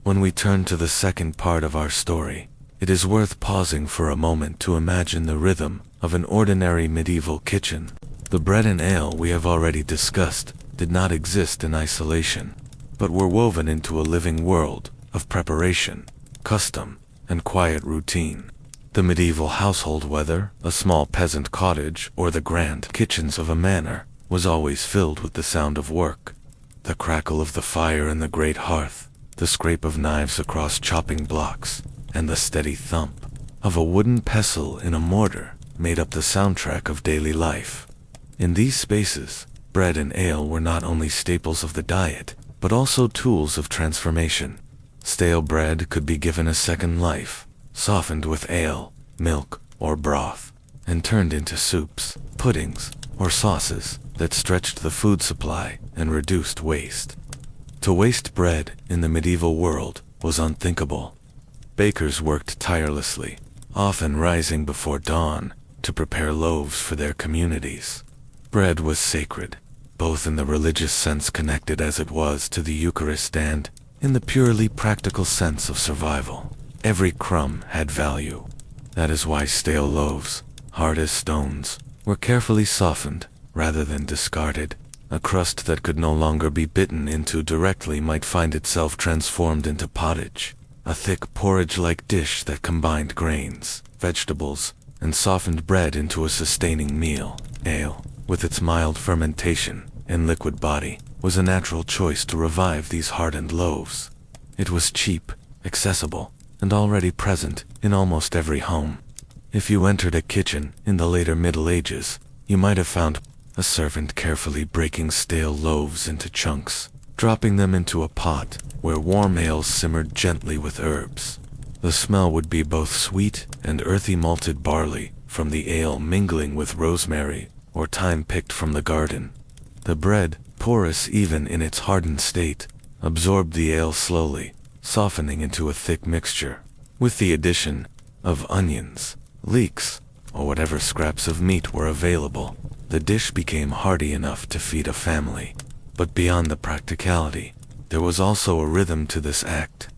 When we turn to the second part of our story, it is worth pausing for a moment to imagine the rhythm of an ordinary medieval kitchen. The bread and ale we have already discussed did not exist in isolation, but were woven into a living world of preparation, custom, and quiet routine. The medieval household, whether a small peasant cottage or the grand kitchens of a manor, was always filled with the sound of work. The crackle of the fire in the great hearth, the scrape of knives across chopping blocks, and the steady thump of a wooden pestle in a mortar made up the soundtrack of daily life. In these spaces, bread and ale were not only staples of the diet, but also tools of transformation. Stale bread could be given a second life, softened with ale, milk, or broth, and turned into soups, puddings, or sauces that stretched the food supply and reduced waste. To waste bread in the medieval world was unthinkable. Bakers worked tirelessly, often rising before dawn, to prepare loaves for their communities. Bread was sacred, both in the religious sense connected as it was to the Eucharist and in the purely practical sense of survival. Every crumb had value. That is why stale loaves, hard as stones, were carefully softened rather than discarded. A crust that could no longer be bitten into directly might find itself transformed into pottage, a thick porridge-like dish that combined grains, vegetables, and softened bread into a sustaining meal. Ale, with its mild fermentation and liquid body, was a natural choice to revive these hardened loaves. It was cheap, accessible, and already present in almost every home. If you entered a kitchen in the later Middle Ages, you might have found a servant carefully breaking stale loaves into chunks, dropping them into a pot where warm ale simmered gently with herbs. The smell would be both sweet and earthy, malted barley from the ale mingling with rosemary or thyme picked from the garden. The bread, porous even in its hardened state, absorbed the ale slowly, softening into a thick mixture. With the addition of onions, leeks, or whatever scraps of meat were available, the dish became hearty enough to feed a family. But beyond the practicality, there was also a rhythm to this act.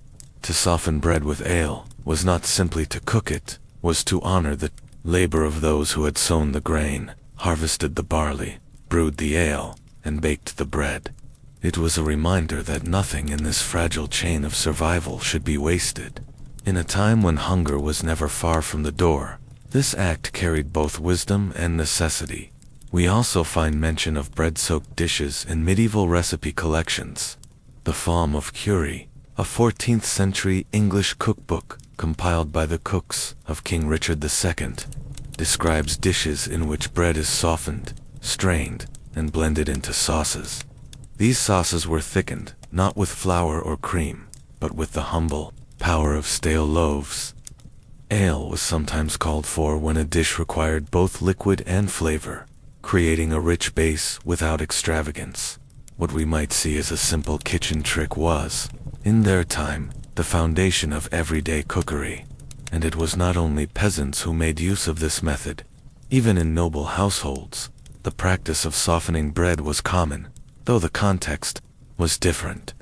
To soften bread with ale was not simply to cook it, was to honor the labor of those who had sown the grain, harvested the barley, brewed the ale, and baked the bread. It was a reminder that nothing in this fragile chain of survival should be wasted. In a time when hunger was never far from the door, this act carried both wisdom and necessity. We also find mention of bread-soaked dishes in medieval recipe collections. The Femme of Cury, a 14th century English cookbook compiled by the cooks of King Richard II, describes dishes in which bread is softened, strained, and blended into sauces. These sauces were thickened, not with flour or cream, but with the humble power of stale loaves. Ale was sometimes called for when a dish required both liquid and flavor, creating a rich base without extravagance. What we might see as a simple kitchen trick was, in their time, the foundation of everyday cookery. And it was not only peasants who made use of this method. Even in noble households, the practice of softening bread was common, though the context was different.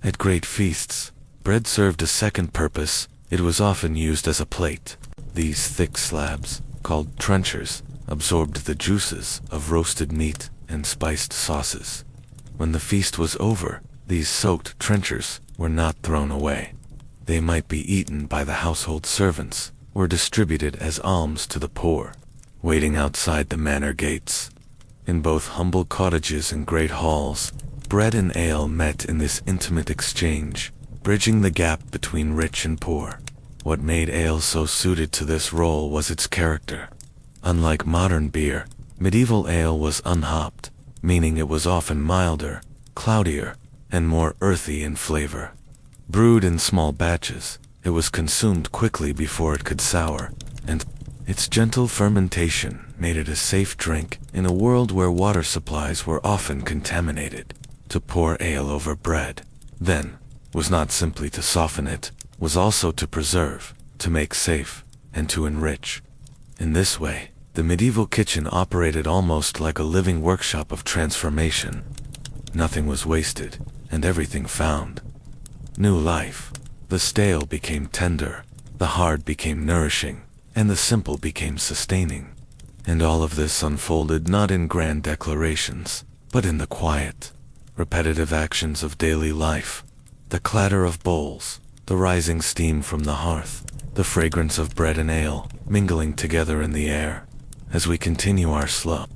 At great feasts, bread served a second purpose. It was often used as a plate. These thick slabs, called trenchers, absorbed the juices of roasted meat and spiced sauces. When the feast was over, these soaked trenchers were not thrown away. They might be eaten by the household servants, or distributed as alms to the poor, waiting outside the manor gates. In both humble cottages and great halls, bread and ale met in this intimate exchange, bridging the gap between rich and poor. What made ale so suited to this role was its character. Unlike modern beer, medieval ale was unhopped, meaning it was often milder, cloudier, and more earthy in flavor. Brewed in small batches, it was consumed quickly before it could sour, and its gentle fermentation made it a safe drink in a world where water supplies were often contaminated. To pour ale over bread, then, was not simply to soften it, was also to preserve, to make safe, and to enrich. In this way, the medieval kitchen operated almost like a living workshop of transformation. Nothing was wasted, and everything found new life. The stale became tender, the hard became nourishing, and the simple became sustaining. And all of this unfolded not in grand declarations, but in the quiet, repetitive actions of daily life. The clatter of bowls, the rising steam from the hearth, the fragrance of bread and ale mingling together in the air. As we continue our slow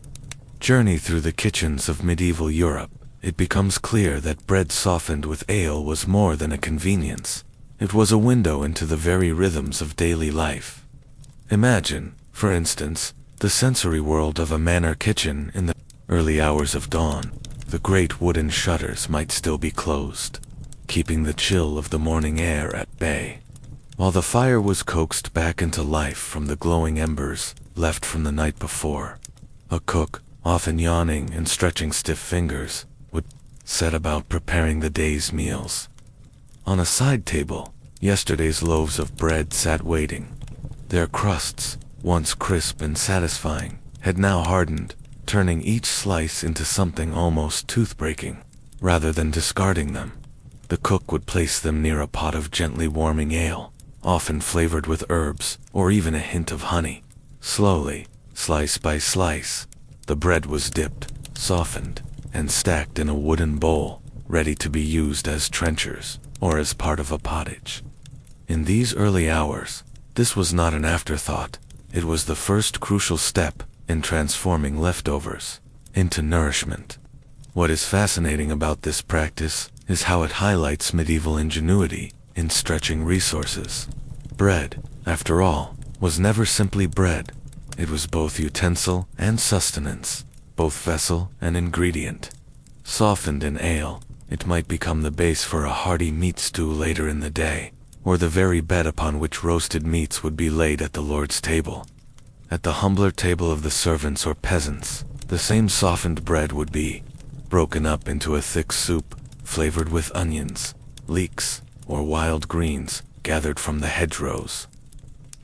journey through the kitchens of medieval Europe, it becomes clear that bread softened with ale was more than a convenience. It was a window into the very rhythms of daily life. Imagine, for instance, the sensory world of a manor kitchen in the early hours of dawn. The great wooden shutters might still be closed, keeping the chill of the morning air at bay, while the fire was coaxed back into life from the glowing embers left from the night before. A cook, often yawning and stretching stiff fingers, would set about preparing the day's meals. On a side table, yesterday's loaves of bread sat waiting. Their crusts, once crisp and satisfying, had now hardened, turning each slice into something almost tooth-breaking. Rather than discarding them, the cook would place them near a pot of gently warming ale, often flavored with herbs or even a hint of honey. Slowly, slice by slice, the bread was dipped, softened, and stacked in a wooden bowl, ready to be used as trenchers or as part of a pottage. In these early hours, this was not an afterthought. It was the first crucial step in transforming leftovers into nourishment. What is fascinating about this practice is how it highlights medieval ingenuity in stretching resources. Bread, after all, was never simply bread. It was both utensil and sustenance, both vessel and ingredient. Softened in ale, it might become the base for a hearty meat stew later in the day, or the very bed upon which roasted meats would be laid at the Lord's table. At the humbler table of the servants or peasants, the same softened bread would be broken up into a thick soup, flavored with onions, leeks, or wild greens gathered from the hedgerows.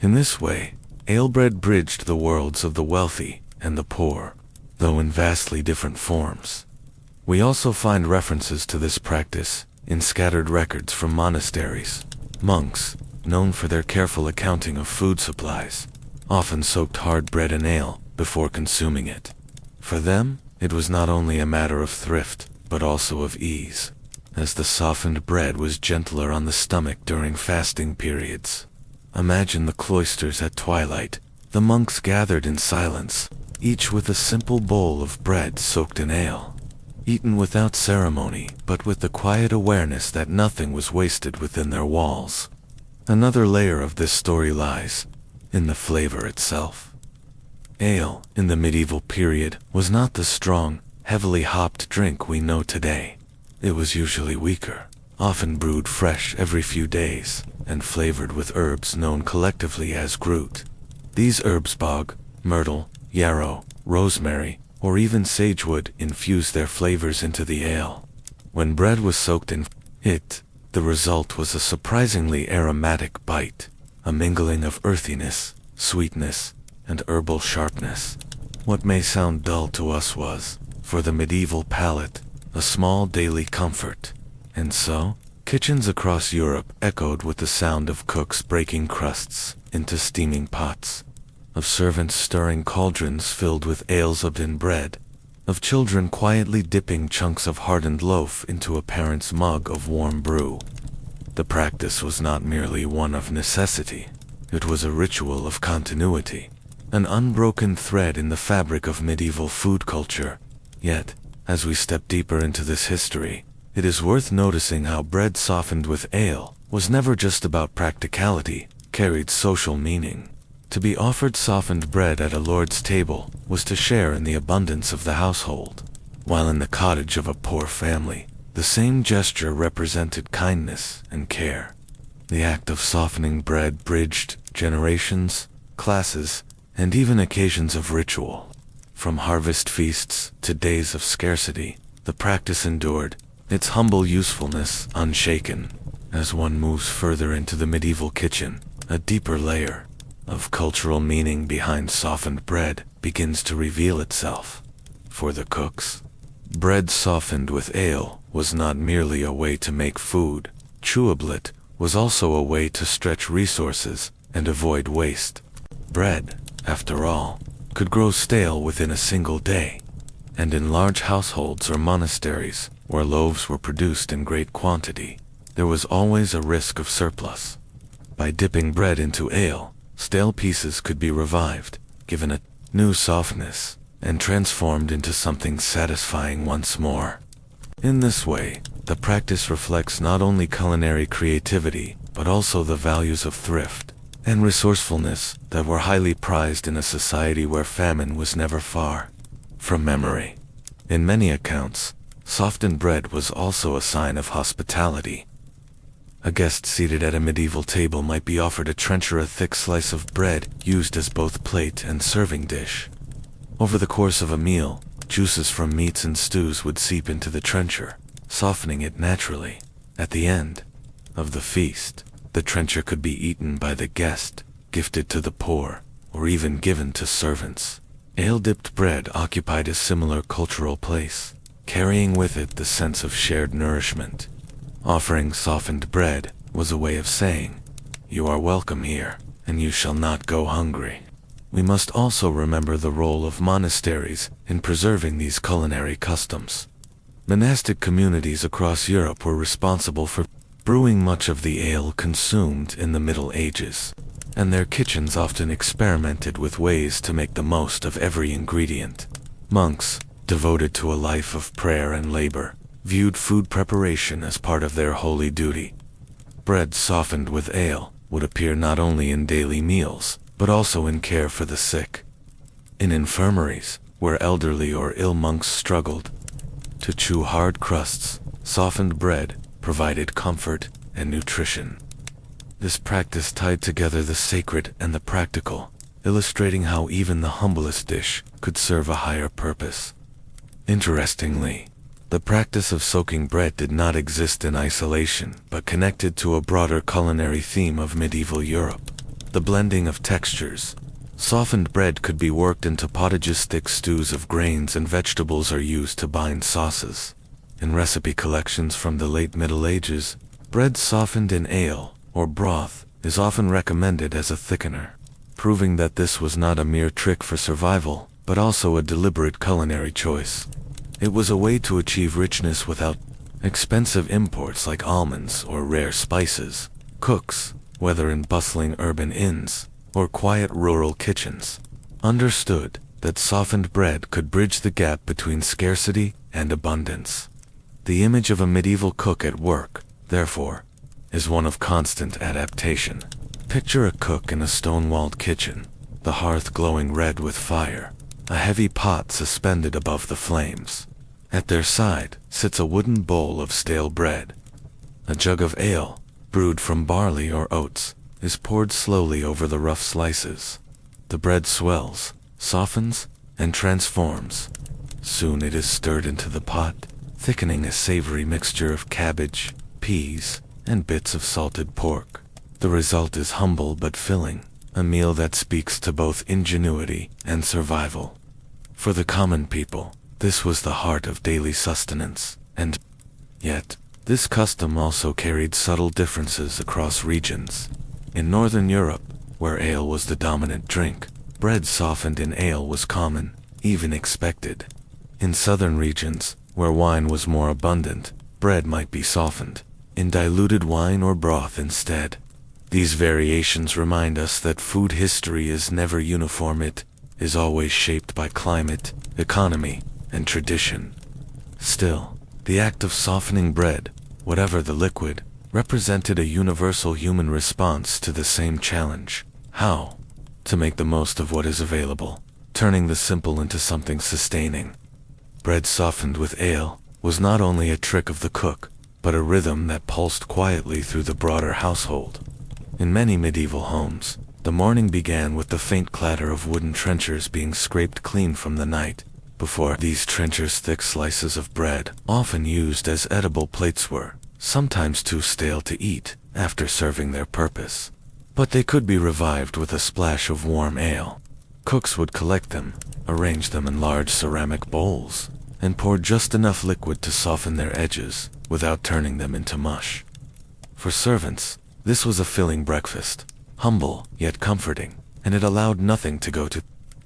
In this way, ale bread bridged the worlds of the wealthy and the poor, though in vastly different forms. We also find references to this practice in scattered records from monasteries. Monks, known for their careful accounting of food supplies, often soaked hard bread in ale before consuming it. For them, it was not only a matter of thrift, but also of ease, as the softened bread was gentler on the stomach during fasting periods. Imagine the cloisters at twilight, the monks gathered in silence, each with a simple bowl of bread soaked in ale, eaten without ceremony, but with the quiet awareness that nothing was wasted within their walls. Another layer of this story lies in the flavor itself. Ale, in the medieval period, was not the strong, heavily hopped drink we know today. It was usually weaker, often brewed fresh every few days, and flavored with herbs known collectively as grute. These herbs, bog, myrtle, yarrow, rosemary, or even sagewood, infused their flavors into the ale. When bread was soaked in it, the result was a surprisingly aromatic bite, a mingling of earthiness, sweetness, and herbal sharpness. What may sound dull to us was, for the medieval palate, a small daily comfort. And so, kitchens across Europe echoed with the sound of cooks breaking crusts into steaming pots, of servants stirring cauldrons filled with ale-soaked bread, of children quietly dipping chunks of hardened loaf into a parent's mug of warm brew. The practice was not merely one of necessity. It was a ritual of continuity, an unbroken thread in the fabric of medieval food culture. Yet, as we step deeper into this history, it is worth noticing how bread softened with ale was never just about practicality, carried social meaning. To be offered softened bread at a lord's table was to share in the abundance of the household, while in the cottage of a poor family, the same gesture represented kindness and care. The act of softening bread bridged generations, classes, and even occasions of ritual. From harvest feasts to days of scarcity, the practice endured, its humble usefulness unshaken. As one moves further into the medieval kitchen, a deeper layer of cultural meaning behind softened bread begins to reveal itself. For the cooks, bread softened with ale was not merely a way to make food. Chewablet was also a way to stretch resources and avoid waste. Bread, after all, could grow stale within a single day, and in large households or monasteries, where loaves were produced in great quantity, there was always a risk of surplus. By dipping bread into ale, stale pieces could be revived, given a new softness, and transformed into something satisfying once more. In this way, the practice reflects not only culinary creativity, but also the values of thrift and resourcefulness that were highly prized in a society where famine was never far from memory. In many accounts, softened bread was also a sign of hospitality. A guest seated at a medieval table might be offered a trencher, a thick slice of bread used as both plate and serving dish. Over the course of a meal, juices from meats and stews would seep into the trencher, softening it naturally. At the end of the feast, the trencher could be eaten by the guest, gifted to the poor, or even given to servants. Ale-dipped bread occupied a similar cultural place, carrying with it the sense of shared nourishment. Offering softened bread was a way of saying, "You are welcome here, and you shall not go hungry." We must also remember the role of monasteries in preserving these culinary customs. Monastic communities across Europe were responsible for brewing much of the ale consumed in the Middle Ages, and their kitchens often experimented with ways to make the most of every ingredient. Monks, devoted to a life of prayer and labor, viewed food preparation as part of their holy duty. Bread softened with ale would appear not only in daily meals, but also in care for the sick. In infirmaries, where elderly or ill monks struggled to chew hard crusts, softened bread provided comfort and nutrition. This practice tied together the sacred and the practical, illustrating how even the humblest dish could serve a higher purpose. Interestingly, the practice of soaking bread did not exist in isolation, but connected to a broader culinary theme of medieval Europe: the blending of textures. Softened bread could be worked into pottages. Thick stews of grains and vegetables are used to bind sauces. In recipe collections from the late Middle Ages, bread softened in ale or broth is often recommended as a thickener, proving that this was not a mere trick for survival, but also a deliberate culinary choice. It was a way to achieve richness without expensive imports like almonds or rare spices. Cooks, whether in bustling urban inns or quiet rural kitchens, understood that softened bread could bridge the gap between scarcity and abundance. The image of a medieval cook at work, therefore, is one of constant adaptation. Picture a cook in a stone-walled kitchen, the hearth glowing red with fire, a heavy pot suspended above the flames. At their side sits a wooden bowl of stale bread. A jug of ale, brewed from barley or oats, is poured slowly over the rough slices. The bread swells, softens, and transforms. Soon it is stirred into the pot, thickening a savory mixture of cabbage, peas, and bits of salted pork. The result is humble but filling, a meal that speaks to both ingenuity and survival. For the common people, this was the heart of daily sustenance, and yet, this custom also carried subtle differences across regions. In Northern Europe, where ale was the dominant drink, bread softened in ale was common, even expected. In southern regions, where wine was more abundant, bread might be softened in diluted wine or broth instead. These variations remind us that food history is never uniform. It is always shaped by climate, economy, and tradition. Still, the act of softening bread, whatever the liquid, represented a universal human response to the same challenge: how to make the most of what is available, turning the simple into something sustaining. Bread softened with ale was not only a trick of the cook, but a rhythm that pulsed quietly through the broader household. In many medieval homes, the morning began with the faint clatter of wooden trenchers being scraped clean from the night. Before these trenchers, thick slices of bread, often used as edible plates, were sometimes too stale to eat after serving their purpose. But they could be revived with a splash of warm ale. Cooks would collect them, arrange them in large ceramic bowls, and pour just enough liquid to soften their edges without turning them into mush. For servants, this was a filling breakfast, humble yet comforting, and it allowed nothing to go to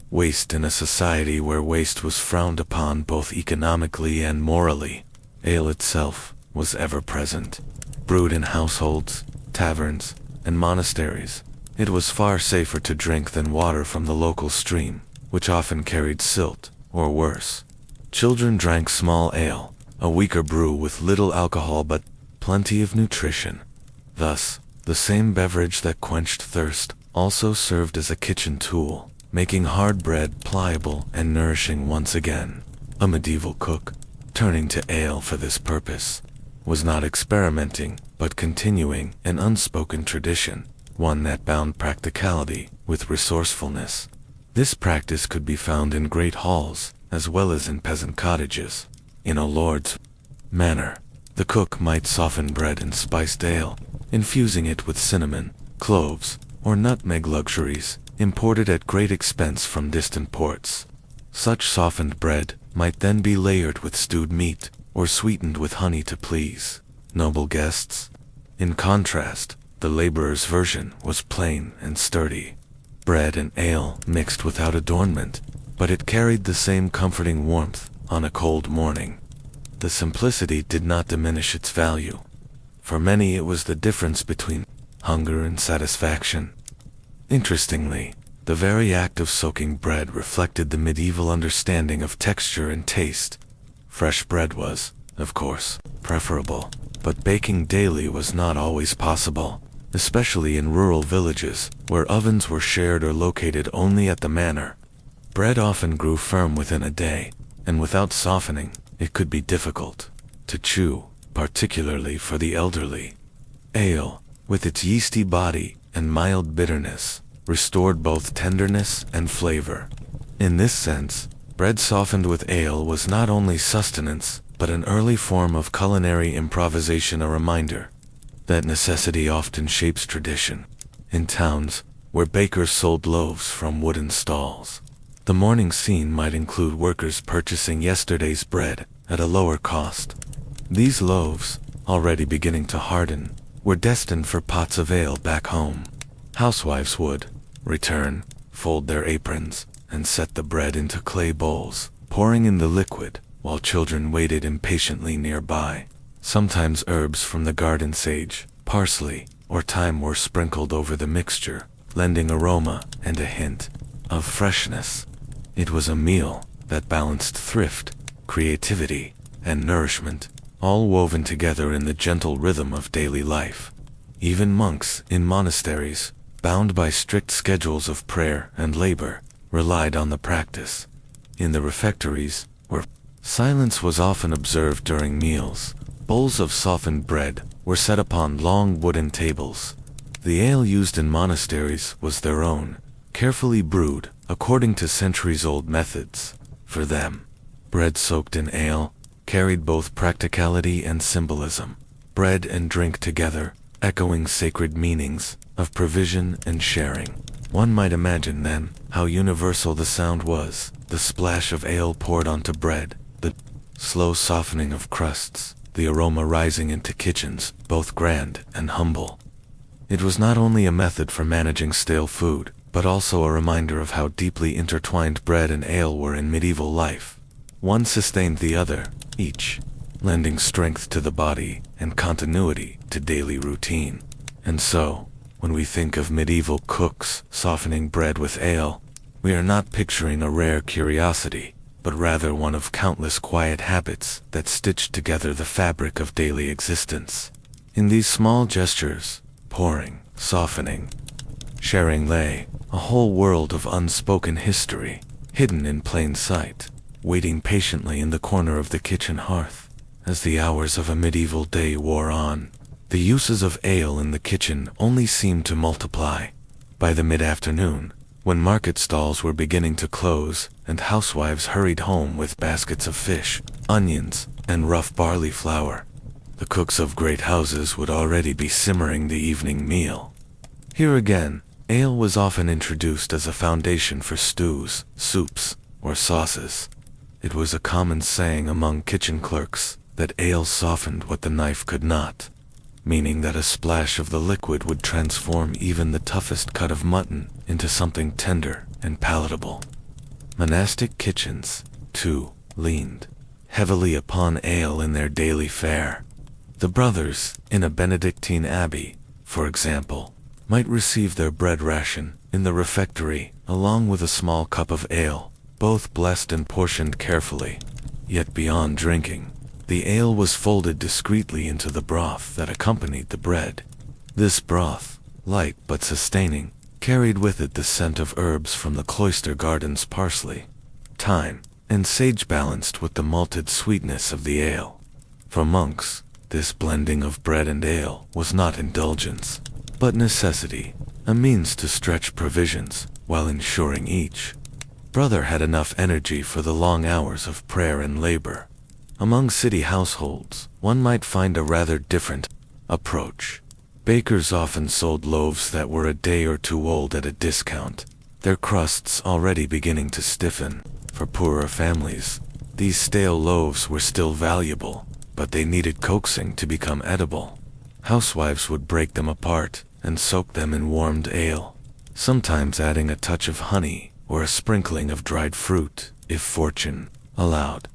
waste in a society where waste was frowned upon both economically and morally. Ale itself was ever present. Brewed in households, taverns, and monasteries, it was far safer to drink than water from the local stream, which often carried silt, or worse. Children drank small ale, a weaker brew with little alcohol but plenty of nutrition. Thus, the same beverage that quenched thirst also served as a kitchen tool, making hard bread pliable and nourishing once again. A medieval cook, turning to ale for this purpose, was not experimenting, but continuing an unspoken tradition, one that bound practicality with resourcefulness. This practice could be found in great halls, as well as in peasant cottages. In a lord's manor, the cook might soften bread in spiced ale, infusing it with cinnamon, cloves, or nutmeg, luxuries imported at great expense from distant ports. Such softened bread might then be layered with stewed meat, or sweetened with honey to please noble guests. In contrast, the laborer's version was plain and sturdy. Bread and ale mixed without adornment, but it carried the same comforting warmth on a cold morning. The simplicity did not diminish its value. For many, it was the difference between hunger and satisfaction. Interestingly, the very act of soaking bread reflected the medieval understanding of texture and taste. Fresh bread was, of course, preferable, but baking daily was not always possible, especially in rural villages, where ovens were shared or located only at the manor. Bread often grew firm within a day, and without softening, it could be difficult to chew, particularly for the elderly. Ale, with its yeasty body and mild bitterness, restored both tenderness and flavor. In this sense, bread softened with ale was not only sustenance, but an early form of culinary improvisation, a reminder that necessity often shapes tradition. In towns, where bakers sold loaves from wooden stalls, the morning scene might include workers purchasing yesterday's bread at a lower cost. These loaves, already beginning to harden, were destined for pots of ale back home. Housewives would return, fold their aprons, and set the bread into clay bowls, pouring in the liquid, while children waited impatiently nearby. Sometimes herbs from the garden, sage, parsley, or thyme, were sprinkled over the mixture, lending aroma and a hint of freshness. It was a meal that balanced thrift, creativity, and nourishment, all woven together in the gentle rhythm of daily life. Even monks in monasteries, bound by strict schedules of prayer and labor, relied on the practice. In the refectories, where silence was often observed during meals, bowls of softened bread were set upon long wooden tables. The ale used in monasteries was their own, carefully brewed according to centuries-old methods. For them, bread soaked in ale carried both practicality and symbolism. Bread and drink together, echoing sacred meanings of provision and sharing. One might imagine then how universal the sound was: the splash of ale poured onto bread, the slow softening of crusts, the aroma rising into kitchens, both grand and humble. It was not only a method for managing stale food, but also a reminder of how deeply intertwined bread and ale were in medieval life. One sustained the other, each lending strength to the body and continuity to daily routine. And so, When we think of medieval cooks softening bread with ale, we are not picturing a rare curiosity, but rather one of countless quiet habits that stitched together the fabric of daily existence. In these small gestures, pouring, softening, sharing lay a whole world of unspoken history, hidden in plain sight, waiting patiently in the corner of the kitchen hearth. As the hours of a medieval day wore on, the uses of ale in the kitchen only seemed to multiply. By the mid-afternoon, when market stalls were beginning to close and housewives hurried home with baskets of fish, onions, and rough barley flour, the cooks of great houses would already be simmering the evening meal. Here again, ale was often introduced as a foundation for stews, soups, or sauces. It was a common saying among kitchen clerks that ale softened what the knife could not, meaning that a splash of the liquid would transform even the toughest cut of mutton into something tender and palatable. Monastic kitchens, too, leaned heavily upon ale in their daily fare. The brothers in a Benedictine abbey, for example, might receive their bread ration in the refectory along with a small cup of ale, both blessed and portioned carefully. Yet beyond drinking, the ale was folded discreetly into the broth that accompanied the bread. This broth, light but sustaining, carried with it the scent of herbs from the cloister gardens, parsley, thyme, and sage balanced with the malted sweetness of the ale. For monks, this blending of bread and ale was not indulgence, but necessity, a means to stretch provisions while ensuring each brother had enough energy for the long hours of prayer and labor. Among city households, one might find a rather different approach. Bakers often sold loaves that were a day or two old at a discount, their crusts already beginning to stiffen. For poorer families, these stale loaves were still valuable, but they needed coaxing to become edible. Housewives would break them apart and soak them in warmed ale, sometimes adding a touch of honey or a sprinkling of dried fruit, if fortune allowed.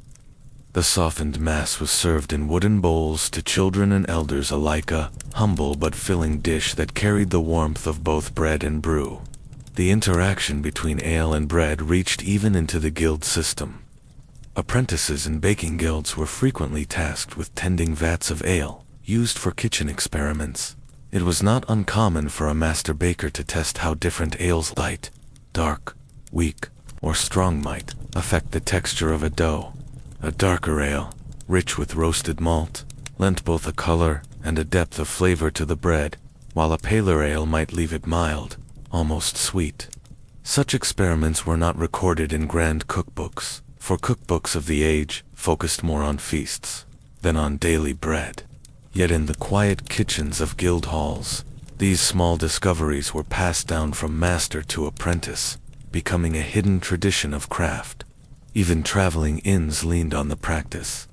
The softened mass was served in wooden bowls to children and elders alike, a humble but filling dish that carried the warmth of both bread and brew. The interaction between ale and bread reached even into the guild system. Apprentices in baking guilds were frequently tasked with tending vats of ale, used for kitchen experiments. It was not uncommon for a master baker to test how different ales, light, dark, weak, or strong, might affect the texture of a dough. A darker ale, rich with roasted malt, lent both a color and a depth of flavor to the bread, while a paler ale might leave it mild, almost sweet. Such experiments were not recorded in grand cookbooks, for cookbooks of the age focused more on feasts than on daily bread. Yet in the quiet kitchens of guild halls, these small discoveries were passed down from master to apprentice, becoming a hidden tradition of craft. Even traveling inns leaned on the practice.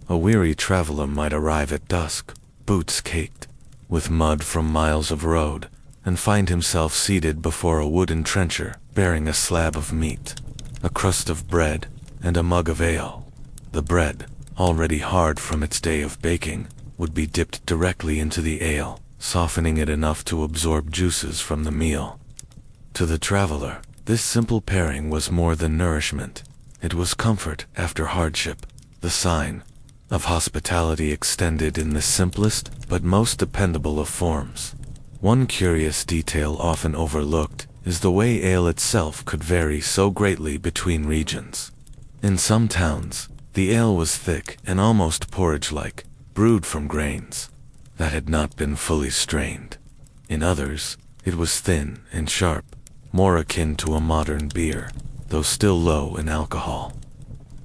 A weary traveler might arrive at dusk, boots caked with mud from miles of road, and find himself seated before a wooden trencher, bearing a slab of meat, a crust of bread, and a mug of ale. The bread, already hard from its day of baking, would be dipped directly into the ale, softening it enough to absorb juices from the meal. To the traveler, this simple pairing was more than nourishment. It was comfort after hardship, the sign of hospitality extended in the simplest but most dependable of forms. One curious detail often overlooked is the way ale itself could vary so greatly between regions. In some towns, the ale was thick and almost porridge-like, brewed from grains that had not been fully strained. In others, it was thin and sharp, more akin to a modern beer, though still low in alcohol.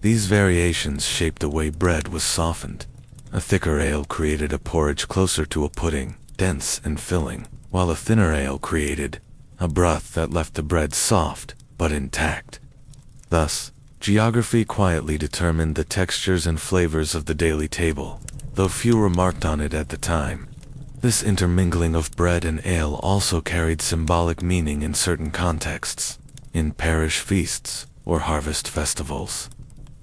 These variations shaped the way bread was softened. A thicker ale created a porridge closer to a pudding, dense and filling, while a thinner ale created a broth that left the bread soft but intact. Thus, geography quietly determined the textures and flavors of the daily table, though few remarked on it at the time. This intermingling of bread and ale also carried symbolic meaning in certain contexts. In parish feasts or harvest festivals,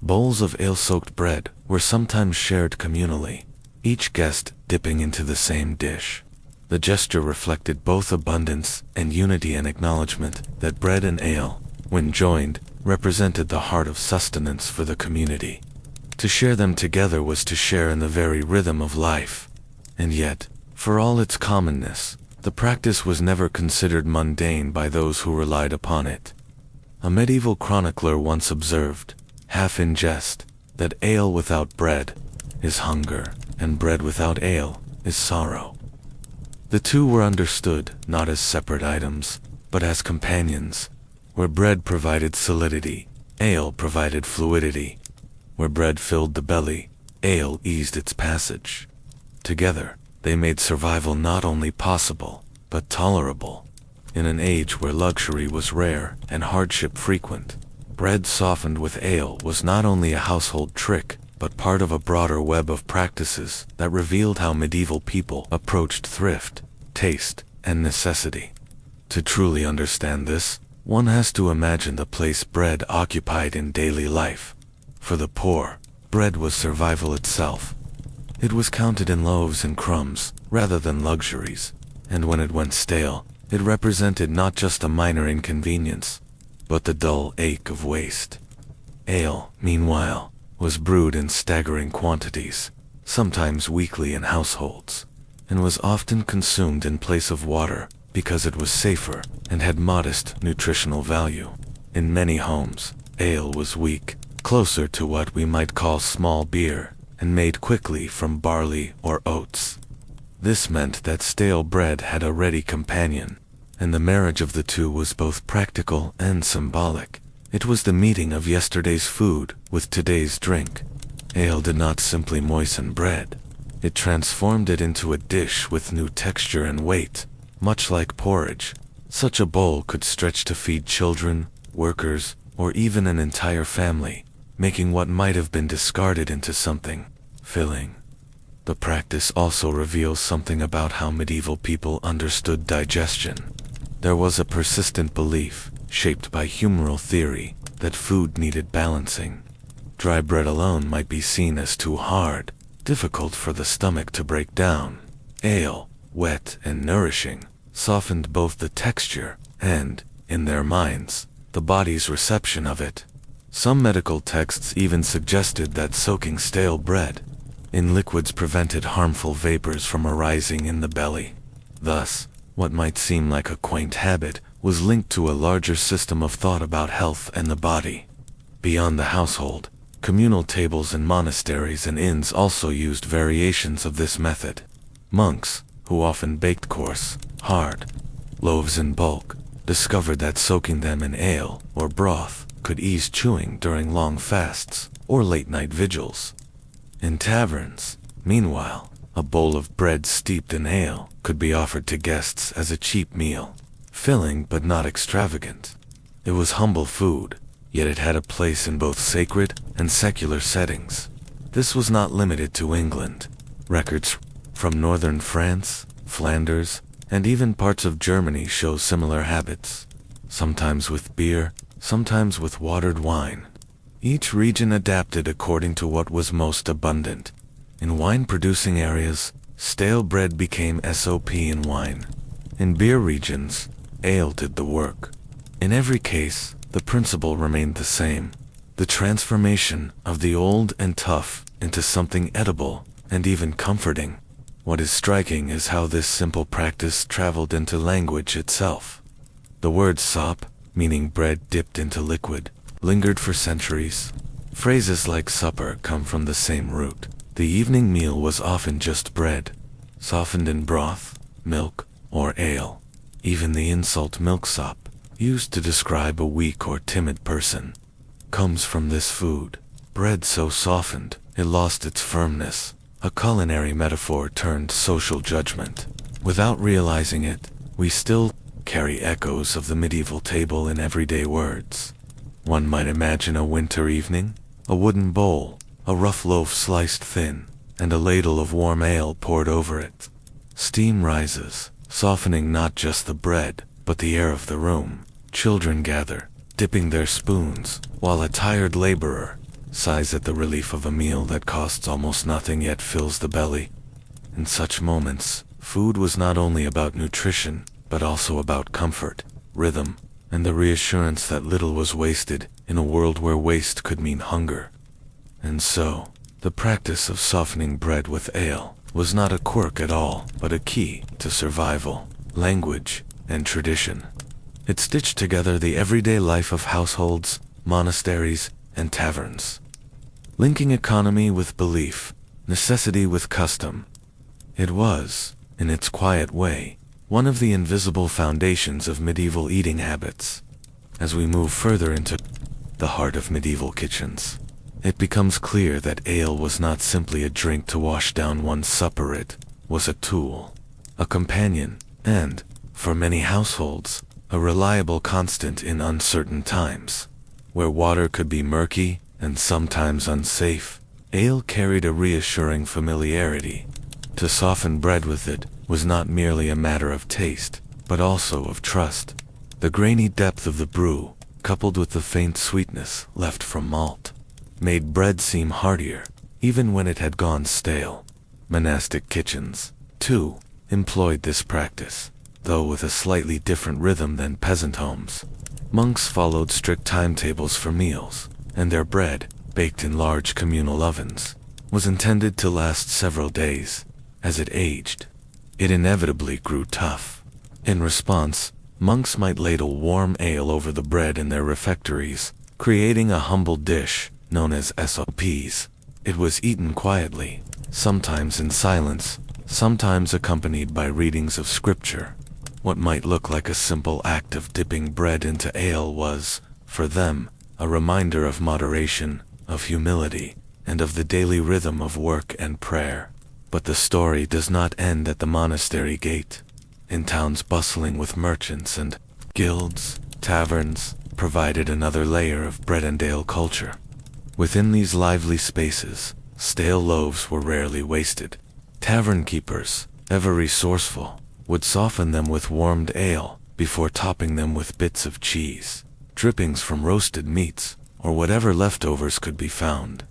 bowls of ale-soaked bread were sometimes shared communally, each guest dipping into the same dish. The gesture reflected both abundance and unity, and acknowledgement that bread and ale, when joined, represented the heart of sustenance for the community. To share them together was to share in the very rhythm of life. And yet, for all its commonness, the practice was never considered mundane by those who relied upon it. A medieval chronicler once observed, half in jest, that ale without bread is hunger, and bread without ale is sorrow. The two were understood not as separate items, but as companions. Where bread provided solidity, ale provided fluidity. Where bread filled the belly, ale eased its passage. Together, they made survival not only possible, but tolerable. In an age where luxury was rare and hardship frequent, bread softened with ale was not only a household trick, but part of a broader web of practices that revealed how medieval people approached thrift, taste, and necessity. To truly understand this, one has to imagine the place bread occupied in daily life. For the poor, bread was survival itself. It was counted in loaves and crumbs, rather than luxuries, and when it went stale, it represented not just a minor inconvenience, but the dull ache of waste. Ale, meanwhile, was brewed in staggering quantities, sometimes weekly in households, and was often consumed in place of water because it was safer and had modest nutritional value. In many homes, ale was weak, closer to what we might call small beer, and made quickly from barley or oats. This meant that stale bread had a ready companion, and the marriage of the two was both practical and symbolic. It was the meeting of yesterday's food with today's drink. Ale did not simply moisten bread. It transformed it into a dish with new texture and weight, much like porridge. Such a bowl could stretch to feed children, workers, or even an entire family, making what might have been discarded into something filling. The practice also reveals something about how medieval people understood digestion. There was a persistent belief, shaped by humoral theory, that food needed balancing. Dry bread alone might be seen as too hard, difficult for the stomach to break down. Ale, wet and nourishing, softened both the texture and, in their minds, the body's reception of it. Some medical texts even suggested that soaking stale bread in liquids prevented harmful vapors from arising in the belly. Thus, what might seem like a quaint habit was linked to a larger system of thought about health and the body. Beyond the household, communal tables in monasteries and inns also used variations of this method. Monks, who often baked coarse, hard loaves in bulk, discovered that soaking them in ale or broth could ease chewing during long fasts or late-night vigils. In taverns, meanwhile, a bowl of bread steeped in ale could be offered to guests as a cheap meal, filling but not extravagant. It was humble food, yet it had a place in both sacred and secular settings. This was not limited to England. Records from northern France, Flanders, and even parts of Germany show similar habits, sometimes with beer, sometimes with watered wine. Each region adapted according to what was most abundant. In wine-producing areas, stale bread became SOP in wine. In beer regions, ale did the work. In every case, the principle remained the same: the transformation of the old and tough into something edible and even comforting. What is striking is how this simple practice traveled into language itself. The word sop, meaning bread dipped into liquid, lingered for centuries. Phrases like supper come from the same root. The evening meal was often just bread, softened in broth, milk, or ale. Even the insult milksop, used to describe a weak or timid person, comes from this food. Bread so softened, it lost its firmness, a culinary metaphor turned social judgment. Without realizing it, we still carry echoes of the medieval table in everyday words. One might imagine a winter evening, a wooden bowl, a rough loaf sliced thin, and a ladle of warm ale poured over it. Steam rises, softening not just the bread, but the air of the room. Children gather, dipping their spoons, while a tired laborer sighs at the relief of a meal that costs almost nothing yet fills the belly. In such moments, Food was not only about nutrition, but also about comfort, rhythm, and the reassurance that little was wasted in a world where waste could mean hunger. And so, the practice of softening bread with ale was not a quirk at all, but a key to survival, language, and tradition. It stitched together the everyday life of households, monasteries, and taverns, linking economy with belief, necessity with custom. It was, in its quiet way, one of the invisible foundations of medieval eating habits. As we move further into the heart of medieval kitchens, it becomes clear that ale was not simply a drink to wash down one's supper. It was a tool, a companion, and, for many households, a reliable constant in uncertain times. Where water could be murky and sometimes unsafe, ale carried a reassuring familiarity. To soften bread with it was not merely a matter of taste, but also of trust. The grainy depth of the brew, coupled with the faint sweetness left from malt, made bread seem heartier, even when it had gone stale. Monastic kitchens, too, employed this practice, though with a slightly different rhythm than peasant homes. Monks followed strict timetables for meals, and their bread, baked in large communal ovens, was intended to last several days. As it aged, it inevitably grew tough. In response, monks might ladle warm ale over the bread in their refectories, creating a humble dish known as sops. It was eaten quietly, sometimes in silence, sometimes accompanied by readings of scripture. What might look like a simple act of dipping bread into ale was, for them, a reminder of moderation, of humility, and of the daily rhythm of work and prayer. But the story does not end at the monastery gate. In towns bustling with merchants and guilds, taverns provided another layer of bread and ale culture. Within these lively spaces, stale loaves were rarely wasted. Tavern keepers, ever resourceful, would soften them with warmed ale before topping them with bits of cheese, drippings from roasted meats, or whatever leftovers could be found.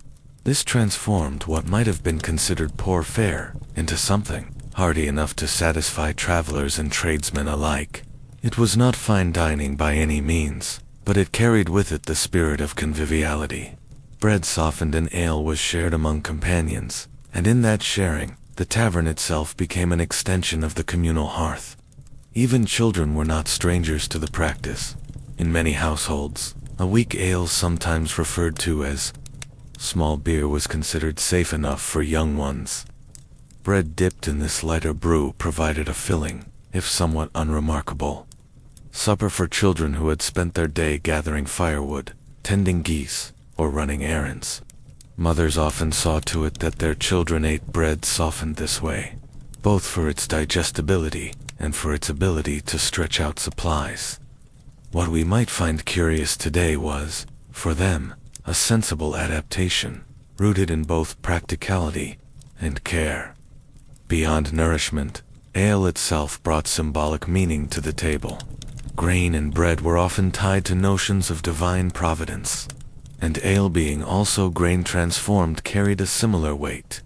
This transformed what might have been considered poor fare into something hearty enough to satisfy travelers and tradesmen alike. It was not fine dining by any means, but it carried with it the spirit of conviviality. Bread softened in ale was shared among companions, and in that sharing, the tavern itself became an extension of the communal hearth. Even children were not strangers to the practice. In many households, a weak ale, sometimes referred to as small beer, was considered safe enough for young ones. Bread dipped in this lighter brew provided a filling, if somewhat unremarkable, supper for children who had spent their day gathering firewood, tending geese, or running errands. Mothers often saw to it that their children ate bread softened this way, both for its digestibility and for its ability to stretch out supplies. What we might find curious today was, for them, a sensible adaptation, rooted in both practicality and care. Beyond nourishment, ale itself brought symbolic meaning to the table. Grain and bread were often tied to notions of divine providence, and ale, being also grain transformed, carried a similar weight.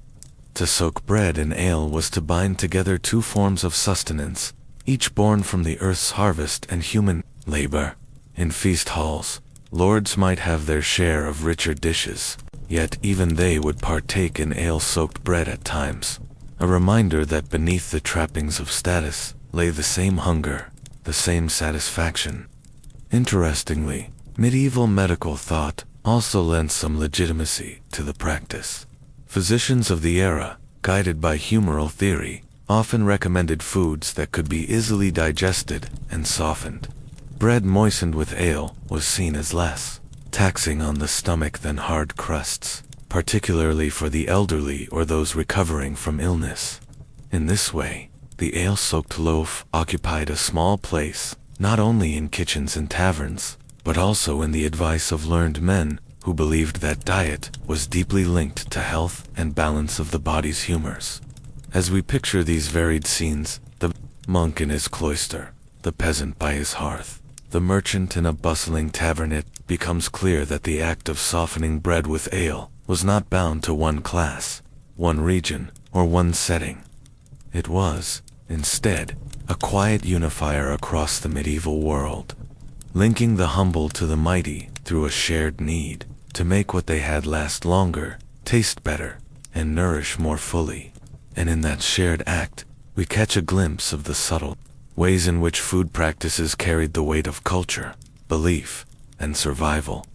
To soak bread in ale was to bind together two forms of sustenance, each born from the earth's harvest and human labor. In feast halls, lords might have their share of richer dishes, yet even they would partake in ale-soaked bread at times, a reminder that beneath the trappings of status lay the same hunger, the same satisfaction. Interestingly, medieval medical thought also lent some legitimacy to the practice. Physicians of the era, guided by humoral theory, often recommended foods that could be easily digested and softened. Bread moistened with ale was seen as less taxing on the stomach than hard crusts, particularly for the elderly or those recovering from illness. In this way, the ale-soaked loaf occupied a small place, not only in kitchens and taverns, but also in the advice of learned men who believed that diet was deeply linked to health and balance of the body's humors. As we picture these varied scenes, the monk in his cloister, the peasant by his hearth, the merchant in a bustling tavern, it becomes clear that the act of softening bread with ale was not bound to one class, one region, or one setting. It was, instead, a quiet unifier across the medieval world, linking the humble to the mighty through a shared need to make what they had last longer, taste better, and nourish more fully. And in that shared act, we catch a glimpse of the subtle ways in which food practices carried the weight of culture, belief, and survival.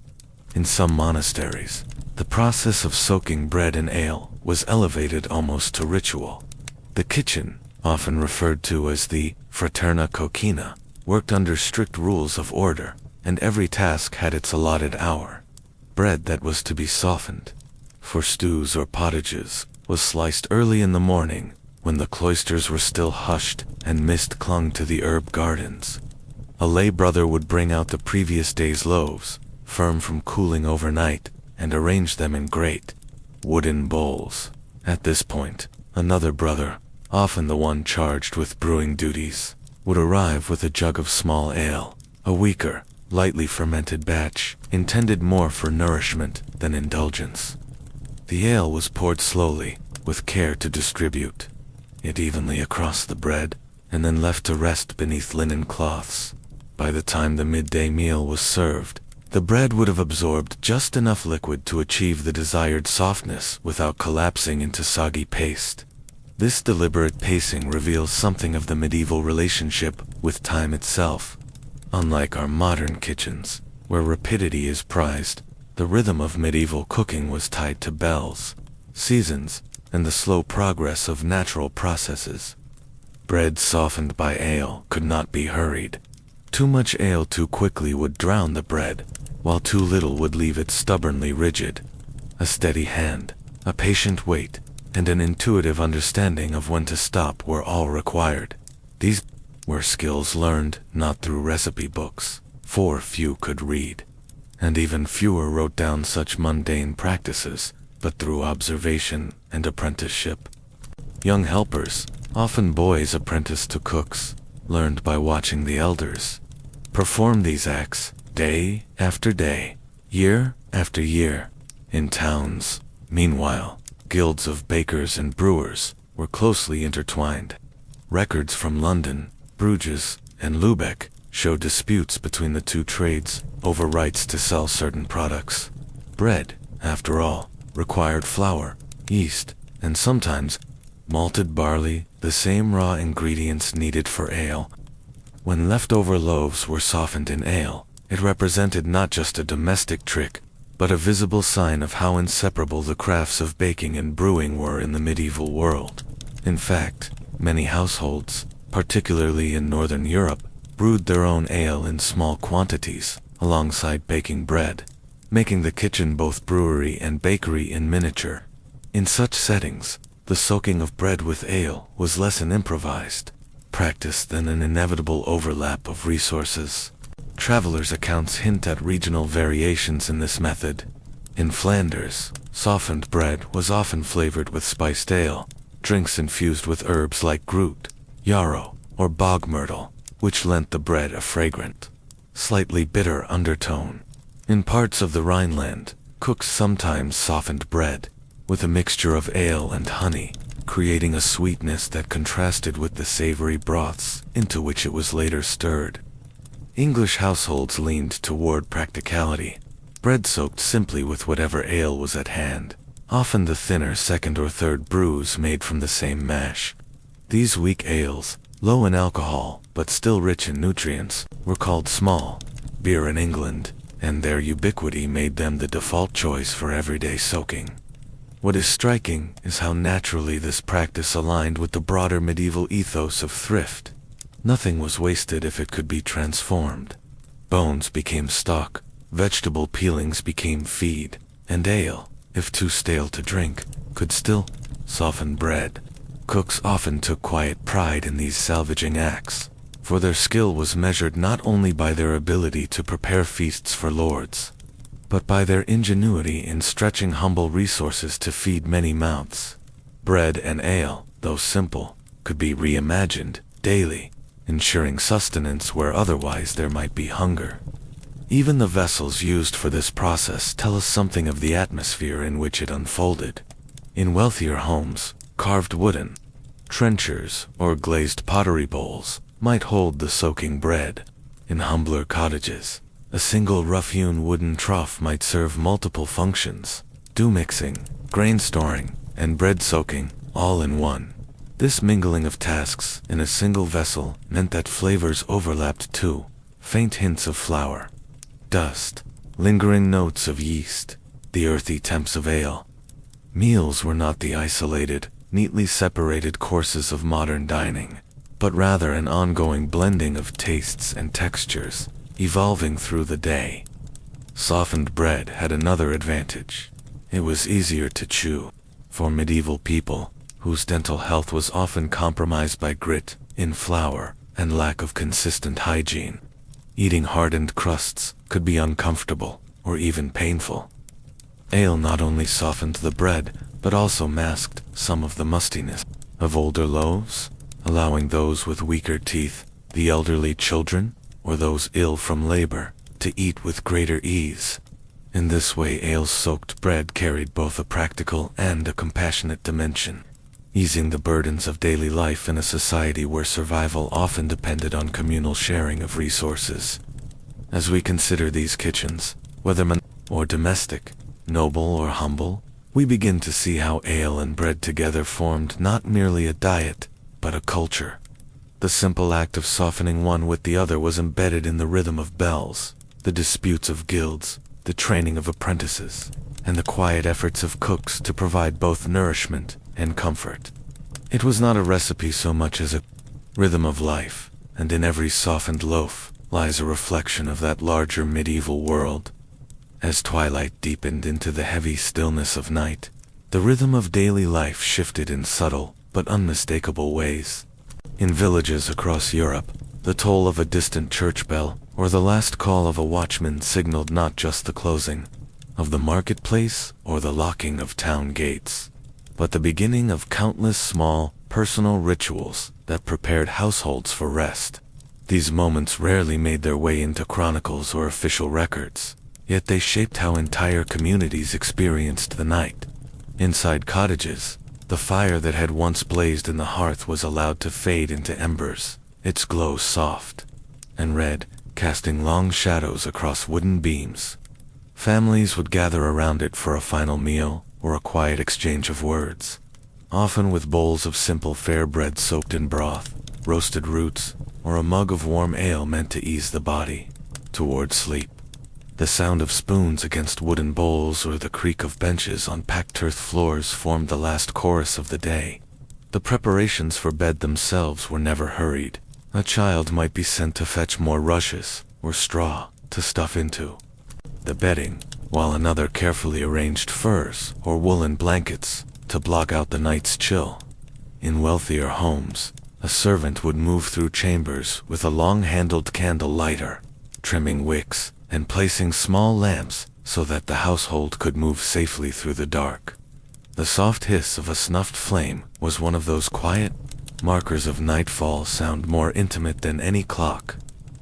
In some monasteries, the process of soaking bread in ale was elevated almost to ritual. The kitchen, often referred to as the fraterna coquina, worked under strict rules of order, and every task had its allotted hour. Bread that was to be softened for stews or pottages was sliced early in the morning, when the cloisters were still hushed and mist clung to the herb gardens. A lay brother would bring out the previous day's loaves, firm from cooling overnight, and arrange them in great wooden bowls. At this point, another brother, often the one charged with brewing duties, would arrive with a jug of small ale, a weaker, lightly fermented batch, intended more for nourishment than indulgence. The ale was poured slowly, with care to distribute it evenly across the bread, and then left to rest beneath linen cloths. By the time the midday meal was served, the bread would have absorbed just enough liquid to achieve the desired softness without collapsing into soggy paste. This deliberate pacing reveals something of the medieval relationship with time itself. Unlike our modern kitchens, where rapidity is prized, the rhythm of medieval cooking was tied to bells, seasons, and the slow progress of natural processes. Bread softened by ale could not be hurried. Too much ale too quickly would drown the bread, while too little would leave it stubbornly rigid. A steady hand, a patient wait, and an intuitive understanding of when to stop were all required. These were skills learned not through recipe books, for few could read, and even fewer wrote down such mundane practices, but through observation and apprenticeship. Young helpers, often boys apprenticed to cooks, learned by watching the elders perform these acts day after day, year after year. In towns, meanwhile, guilds of bakers and brewers were closely intertwined. Records from London, Bruges, and Lübeck show disputes between the two trades over rights to sell certain products. Bread, after all, required flour, yeast, and sometimes malted barley, the same raw ingredients needed for ale. When leftover loaves were softened in ale, it represented not just a domestic trick, but a visible sign of how inseparable the crafts of baking and brewing were in the medieval world. In fact, many households, particularly in Northern Europe, brewed their own ale in small quantities, alongside baking bread, making the kitchen both brewery and bakery in miniature. In such settings, the soaking of bread with ale was less an improvised practice than an inevitable overlap of resources. Travelers' accounts hint at regional variations in this method. In Flanders, softened bread was often flavored with spiced ale, drinks infused with herbs like groot, yarrow, or bog myrtle, which lent the bread a fragrant, slightly bitter undertone. In parts of the Rhineland, cooks sometimes softened bread with a mixture of ale and honey, creating a sweetness that contrasted with the savory broths into which it was later stirred. English households leaned toward practicality. Bread soaked simply with whatever ale was at hand, often the thinner second or third brews made from the same mash. These weak ales, low in alcohol but still rich in nutrients, were called small beer in England, and their ubiquity made them the default choice for everyday soaking. What is striking is how naturally this practice aligned with the broader medieval ethos of thrift. Nothing was wasted if it could be transformed. Bones became stock, vegetable peelings became feed, and ale, if too stale to drink, could still soften bread. Cooks often took quiet pride in these salvaging acts, for their skill was measured not only by their ability to prepare feasts for lords, but by their ingenuity in stretching humble resources to feed many mouths. Bread and ale, though simple, could be reimagined daily, ensuring sustenance where otherwise there might be hunger. Even the vessels used for this process tell us something of the atmosphere in which it unfolded. In wealthier homes, carved wooden Trenchers or glazed pottery bowls might hold the soaking bread. In humbler cottages, a single rough-hewn wooden trough might serve multiple functions: dew mixing, grain storing, and bread soaking, all in one. This mingling of tasks in a single vessel meant that flavors overlapped too: faint hints of flour, dust, lingering notes of yeast, the earthy temps of ale. Meals were not the isolated, neatly separated courses of modern dining, but rather an ongoing blending of tastes and textures, evolving through the day. Softened bread had another advantage. It was easier to chew. For medieval people, whose dental health was often compromised by grit in flour and lack of consistent hygiene, eating hardened crusts could be uncomfortable or even painful. Ale not only softened the bread, but also masked some of the mustiness of older loaves, allowing those with weaker teeth, the elderly children, or those ill from labor, to eat with greater ease. In this way, ale-soaked bread carried both a practical and a compassionate dimension, easing the burdens of daily life in a society where survival often depended on communal sharing of resources. As we consider these kitchens, whether or domestic, noble or humble, we begin to see how ale and bread together formed not merely a diet, but a culture. The simple act of softening one with the other was embedded in the rhythm of bells, the disputes of guilds, the training of apprentices, and the quiet efforts of cooks to provide both nourishment and comfort. It was not a recipe so much as a rhythm of life, and in every softened loaf lies a reflection of that larger medieval world. As twilight deepened into the heavy stillness of night, the rhythm of daily life shifted in subtle but unmistakable ways. In villages across Europe, the toll of a distant church bell or the last call of a watchman signaled not just the closing of the marketplace or the locking of town gates, but the beginning of countless small, personal rituals that prepared households for rest. These moments rarely made their way into chronicles or official records, yet they shaped how entire communities experienced the night. Inside cottages, the fire that had once blazed in the hearth was allowed to fade into embers, its glow soft and red, casting long shadows across wooden beams. Families would gather around it for a final meal or a quiet exchange of words, often with bowls of simple fare bread soaked in broth, roasted roots, or a mug of warm ale meant to ease the body toward sleep. The sound of spoons against wooden bowls or the creak of benches on packed earth floors formed the last chorus of the day. The preparations for bed themselves were never hurried. A child might be sent to fetch more rushes or straw to stuff into the bedding, while another carefully arranged furs or woolen blankets to block out the night's chill. In wealthier homes, a servant would move through chambers with a long-handled candle lighter, trimming wicks and placing small lamps so that the household could move safely through the dark. The soft hiss of a snuffed flame was one of those quiet markers of nightfall, sound more intimate than any clock.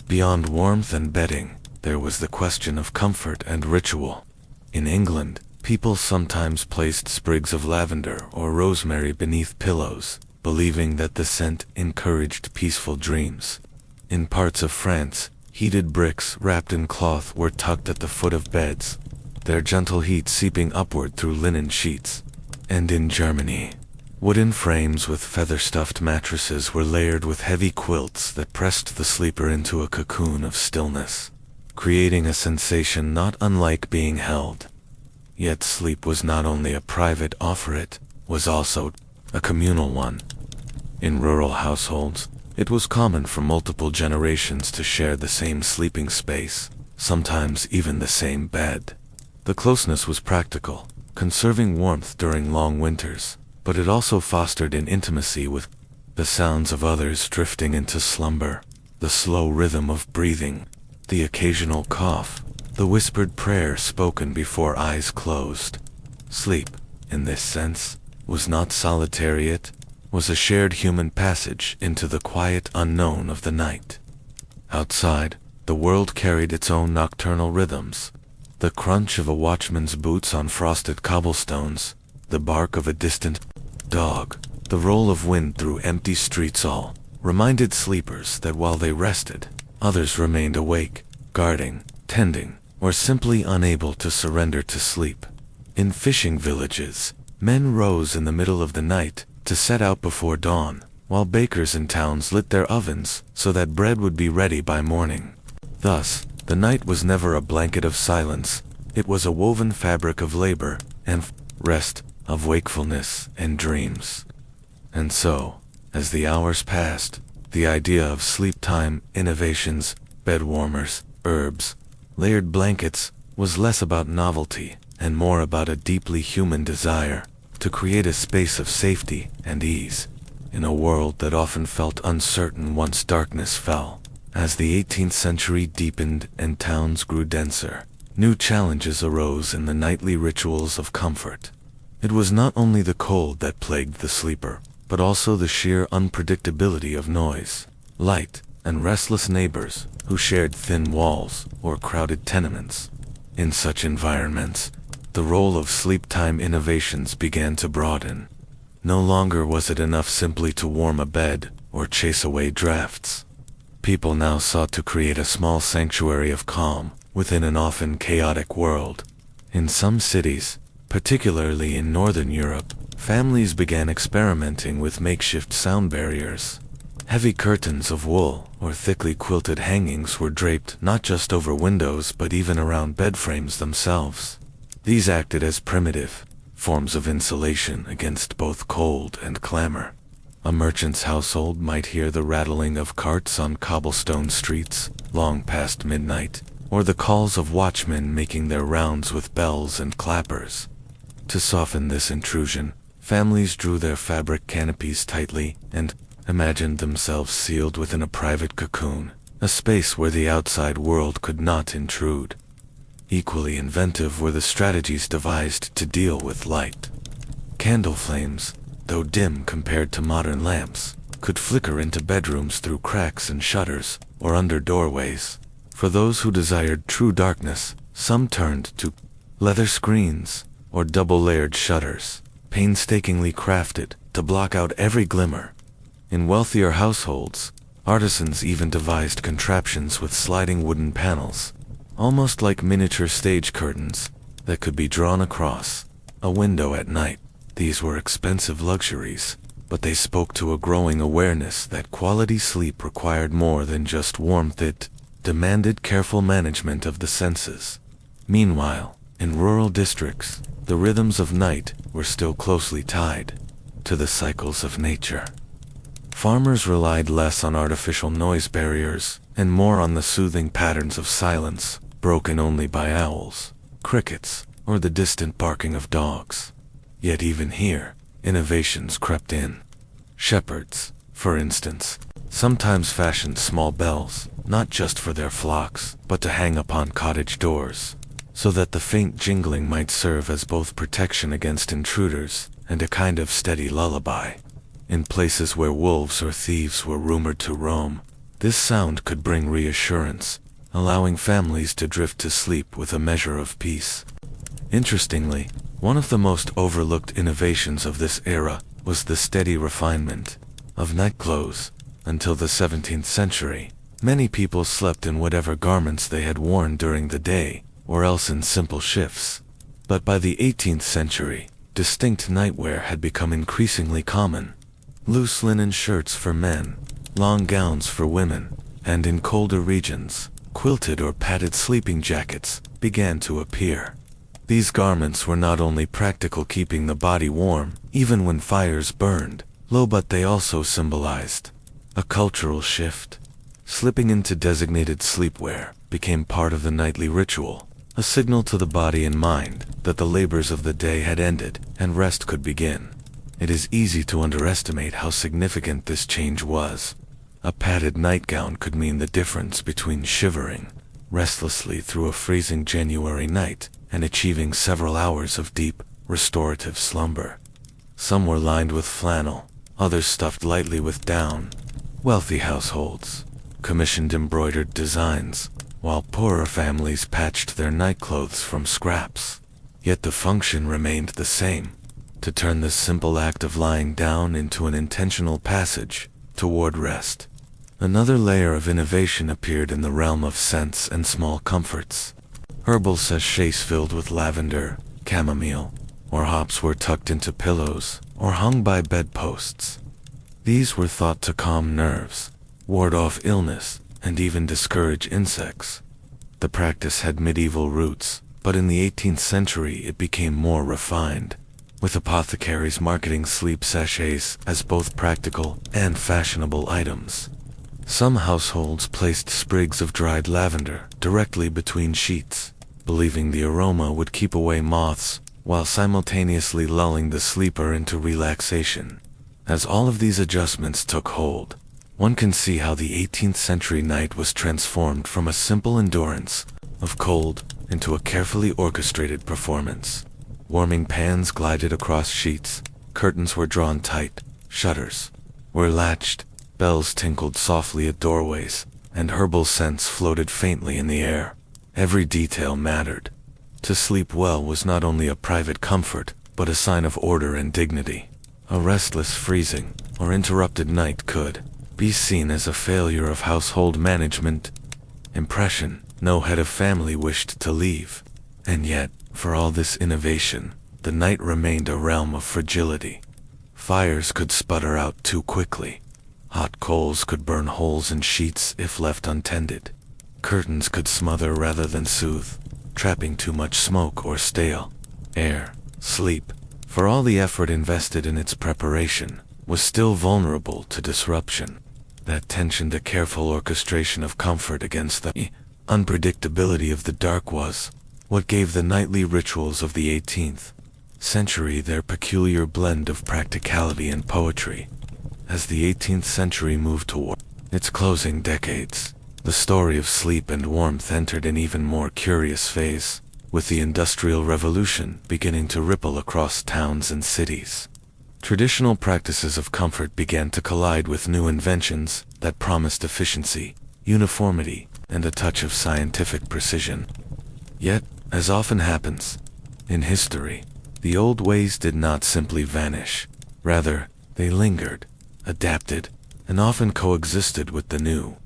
Beyond warmth and bedding, there was the question of comfort and ritual. In England, people sometimes placed sprigs of lavender or rosemary beneath pillows, believing that the scent encouraged peaceful dreams. In parts of France, heated bricks wrapped in cloth were tucked at the foot of beds, their gentle heat seeping upward through linen sheets. And in Germany, wooden frames with feather-stuffed mattresses were layered with heavy quilts that pressed the sleeper into a cocoon of stillness, creating a sensation not unlike being held. Yet sleep was not only a private offer, it was also a communal one. In rural households, it was common for multiple generations to share the same sleeping space, sometimes even the same bed. The closeness was practical, conserving warmth during long winters, but it also fostered an intimacy with the sounds of others drifting into slumber, the slow rhythm of breathing, the occasional cough, the whispered prayer spoken before eyes closed. Sleep, in this sense, was not solitary, it was a shared human passage into the quiet unknown of the night. Outside, the world carried its own nocturnal rhythms. The crunch of a watchman's boots on frosted cobblestones, the bark of a distant dog, The roll of wind through empty streets all reminded sleepers that while they rested, others remained awake, guarding, tending, or simply unable to surrender to sleep. In fishing villages, men rose in the middle of the night to set out before dawn, while bakers in towns lit their ovens so that bread would be ready by morning. Thus, the night was never a blanket of silence, it was a woven fabric of labor and rest, of wakefulness and dreams. And so, as the hours passed, the idea of sleep time, innovations, bed warmers, herbs, layered blankets, was less about novelty and more about a deeply human desire to create a space of safety and ease in a world that often felt uncertain once darkness fell. As the 18th century deepened and towns grew denser, new challenges arose in the nightly rituals of comfort. It was not only the cold that plagued the sleeper, but also the sheer unpredictability of noise, light, and restless neighbors who shared thin walls or crowded tenements. In such environments, the role of sleep-time innovations began to broaden. No longer was it enough simply to warm a bed or chase away drafts. People now sought to create a small sanctuary of calm within an often chaotic world. In some cities, particularly in Northern Europe, families began experimenting with makeshift sound barriers. Heavy curtains of wool or thickly quilted hangings were draped not just over windows but even around bed frames themselves. These acted as primitive forms of insulation against both cold and clamor. A merchant's household might hear the rattling of carts on cobblestone streets long past midnight, or the calls of watchmen making their rounds with bells and clappers. To soften this intrusion, families drew their fabric canopies tightly and imagined themselves sealed within a private cocoon, a space where the outside world could not intrude. Equally inventive were the strategies devised to deal with light. Candle flames, though dim compared to modern lamps, could flicker into bedrooms through cracks in shutters or under doorways. For those who desired true darkness, some turned to leather screens or double-layered shutters, painstakingly crafted to block out every glimmer. In wealthier households, artisans even devised contraptions with sliding wooden panels, almost like miniature stage curtains, that could be drawn across a window at night. These were expensive luxuries, but they spoke to a growing awareness that quality sleep required more than just warmth. It demanded careful management of the senses. Meanwhile, in rural districts, the rhythms of night were still closely tied to the cycles of nature. Farmers relied less on artificial noise barriers and more on the soothing patterns of silence, broken only by owls, crickets, or the distant barking of dogs. Yet even here, innovations crept in. Shepherds, for instance, sometimes fashioned small bells, not just for their flocks, but to hang upon cottage doors, so that the faint jingling might serve as both protection against intruders and a kind of steady lullaby. In places where wolves or thieves were rumored to roam, this sound could bring reassurance, allowing families to drift to sleep with a measure of peace. Interestingly, one of the most overlooked innovations of this era was the steady refinement of night clothes. Until the 17th century, many people slept in whatever garments they had worn during the day, or else in simple shifts. But by the 18th century, distinct nightwear had become increasingly common. Loose linen shirts for men, long gowns for women, and in colder regions, quilted or padded sleeping jackets began to appear. These garments were not only practical, keeping the body warm, even when fires burned low, but they also symbolized a cultural shift. Slipping into designated sleepwear became part of the nightly ritual, a signal to the body and mind that the labors of the day had ended and rest could begin. It is easy to underestimate how significant this change was. A padded nightgown could mean the difference between shivering restlessly through a freezing January night and achieving several hours of deep, restorative slumber. Some were lined with flannel, others stuffed lightly with down. Wealthy households commissioned embroidered designs, while poorer families patched their nightclothes from scraps. Yet the function remained the same: to turn this simple act of lying down into an intentional passage toward rest. Another layer of innovation appeared in the realm of scents and small comforts. Herbal sachets filled with lavender, chamomile, or hops were tucked into pillows or hung by bedposts. These were thought to calm nerves, ward off illness, and even discourage insects. The practice had medieval roots, but in the 18th century it became more refined, with apothecaries marketing sleep sachets as both practical and fashionable items. Some households placed sprigs of dried lavender directly between sheets, believing the aroma would keep away moths while simultaneously lulling the sleeper into relaxation. As all of these adjustments took hold, one can see how the 18th century night was transformed from a simple endurance of cold into a carefully orchestrated performance. Warming pans glided across sheets, curtains were drawn tight, shutters were latched, bells tinkled softly at doorways, and herbal scents floated faintly in the air. Every detail mattered. To sleep well was not only a private comfort, but a sign of order and dignity. A restless, freezing, or interrupted night could be seen as a failure of household management. Impression, no head of family wished to leave. And yet, for all this innovation, the night remained a realm of fragility. Fires could sputter out too quickly. Hot coals could burn holes in sheets if left untended. Curtains could smother rather than soothe, trapping too much smoke or stale air. Sleep, for all the effort invested in its preparation, was still vulnerable to disruption. That tension, the careful orchestration of comfort against the unpredictability of the dark, was what gave the nightly rituals of the 18th century their peculiar blend of practicality and poetry. As the 18th century moved toward its closing decades, the story of sleep and warmth entered an even more curious phase, with the Industrial Revolution beginning to ripple across towns and cities. Traditional practices of comfort began to collide with new inventions that promised efficiency, uniformity, and a touch of scientific precision. Yet, as often happens in history, the old ways did not simply vanish. Rather, they lingered, adapted, and often coexisted with the new,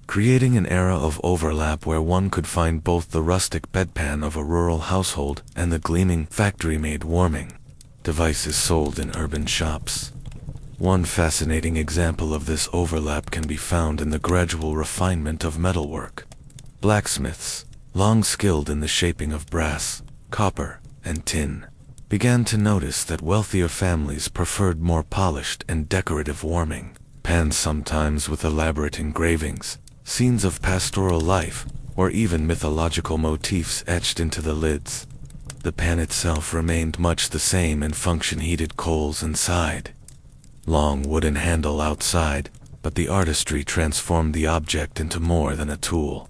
creating an era of overlap where one could find both the rustic bedpan of a rural household and the gleaming factory-made warming devices sold in urban shops. One fascinating example of this overlap can be found in the gradual refinement of metalwork. Blacksmiths, long skilled in the shaping of brass, copper, and tin, began to notice that wealthier families preferred more polished and decorative warming pans, sometimes with elaborate engravings, scenes of pastoral life, or even mythological motifs etched into the lids. The pan itself remained much the same in function: heated coals inside, long wooden handle outside, but the artistry transformed the object into more than a tool.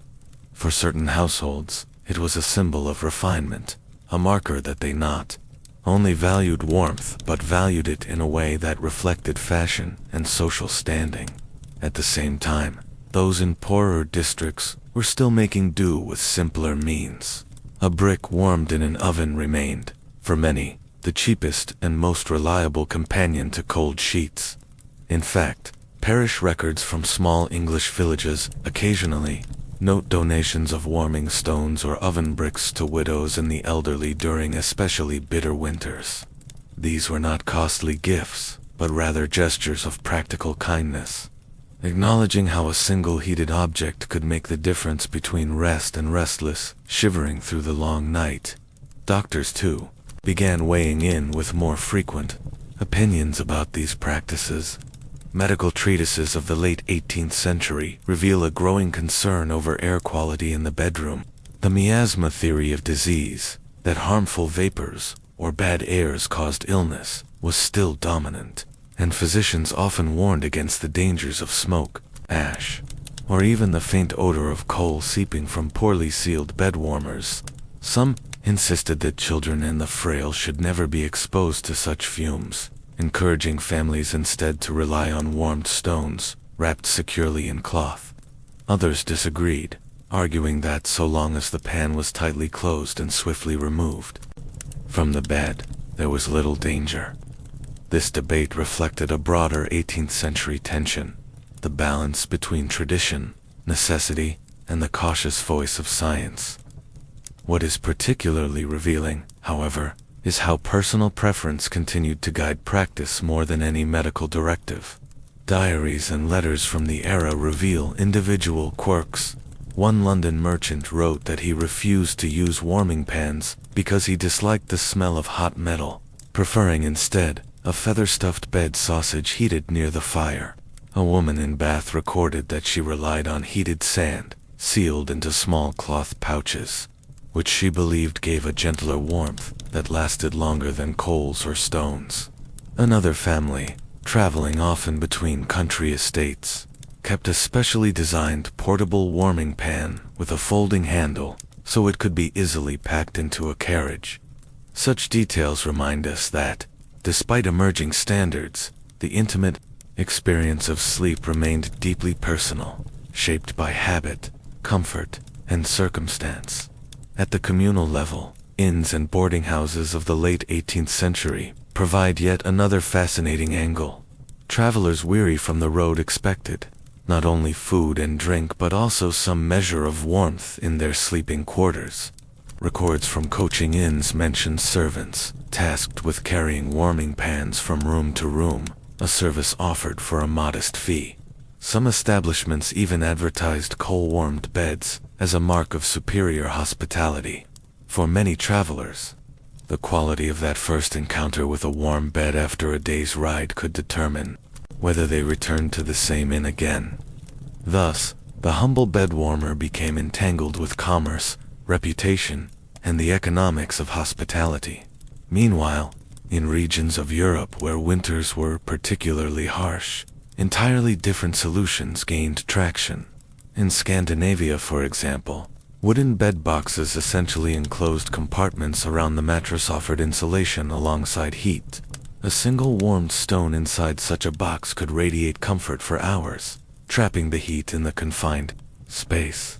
For certain households, it was a symbol of refinement, a marker that they not only valued warmth but valued it in a way that reflected fashion and social standing. At the same time, those in poorer districts were still making do with simpler means. A brick warmed in an oven remained, for many, the cheapest and most reliable companion to cold sheets. In fact, parish records from small English villages occasionally note donations of warming stones or oven bricks to widows and the elderly during especially bitter winters. These were not costly gifts, but rather gestures of practical kindness, acknowledging how a single heated object could make the difference between rest and restless, shivering through the long night. Doctors, too, began weighing in with more frequent opinions about these practices. Medical treatises of the late 18th century reveal a growing concern over air quality in the bedroom. The miasma theory of disease, that harmful vapors or bad airs caused illness, was still dominant, and physicians often warned against the dangers of smoke, ash, or even the faint odor of coal seeping from poorly sealed bed warmers. Some insisted that children and the frail should never be exposed to such fumes, encouraging families instead to rely on warmed stones, wrapped securely in cloth. Others disagreed, arguing that so long as the pan was tightly closed and swiftly removed from the bed, there was little danger. This debate reflected a broader 18th century tension, the balance between tradition, necessity, and the cautious voice of science. What is particularly revealing, however, is how personal preference continued to guide practice more than any medical directive. Diaries and letters from the era reveal individual quirks. One London merchant wrote that he refused to use warming pans because he disliked the smell of hot metal, preferring instead a feather-stuffed bed sausage heated near the fire. A woman in Bath recorded that she relied on heated sand, sealed into small cloth pouches, which she believed gave a gentler warmth that lasted longer than coals or stones. Another family, traveling often between country estates, kept a specially designed portable warming pan with a folding handle so it could be easily packed into a carriage. Such details remind us that, despite emerging standards, the intimate experience of sleep remained deeply personal, shaped by habit, comfort, and circumstance. At the communal level, inns and boarding houses of the late 18th century provide yet another fascinating angle. Travelers weary from the road expected not only food and drink but also some measure of warmth in their sleeping quarters. Records from coaching inns mention servants tasked with carrying warming pans from room to room, a service offered for a modest fee. Some establishments even advertised coal-warmed beds as a mark of superior hospitality. For many travelers, the quality of that first encounter with a warm bed after a day's ride could determine whether they returned to the same inn again. Thus, the humble bed warmer became entangled with commerce, reputation, and the economics of hospitality. Meanwhile, in regions of Europe where winters were particularly harsh, entirely different solutions gained traction. In Scandinavia, for example, wooden bed boxes essentially enclosed compartments around the mattress offered insulation alongside heat. A single warmed stone inside such a box could radiate comfort for hours, trapping the heat in the confined space.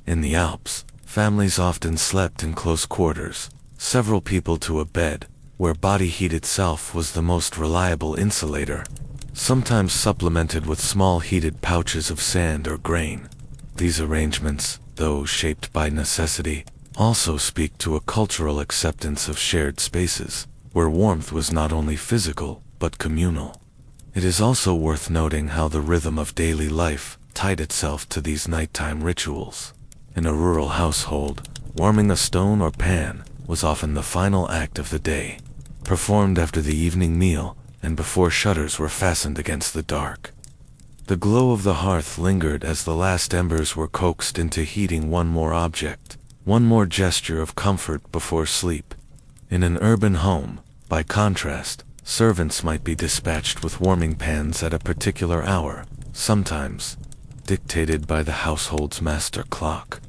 In the Alps, families often slept in close quarters, several people to a bed, where body heat itself was the most reliable insulator, sometimes supplemented with small heated pouches of sand or grain. These arrangements, though shaped by necessity, also speak to a cultural acceptance of shared spaces, where warmth was not only physical, but communal. It is also worth noting how the rhythm of daily life tied itself to these nighttime rituals. In a rural household, warming a stone or pan was often the final act of the day, performed after the evening meal and before shutters were fastened against the dark. The glow of the hearth lingered as the last embers were coaxed into heating one more object, one more gesture of comfort before sleep. In an urban home, by contrast, servants might be dispatched with warming pans at a particular hour, sometimes dictated by the household's master clock.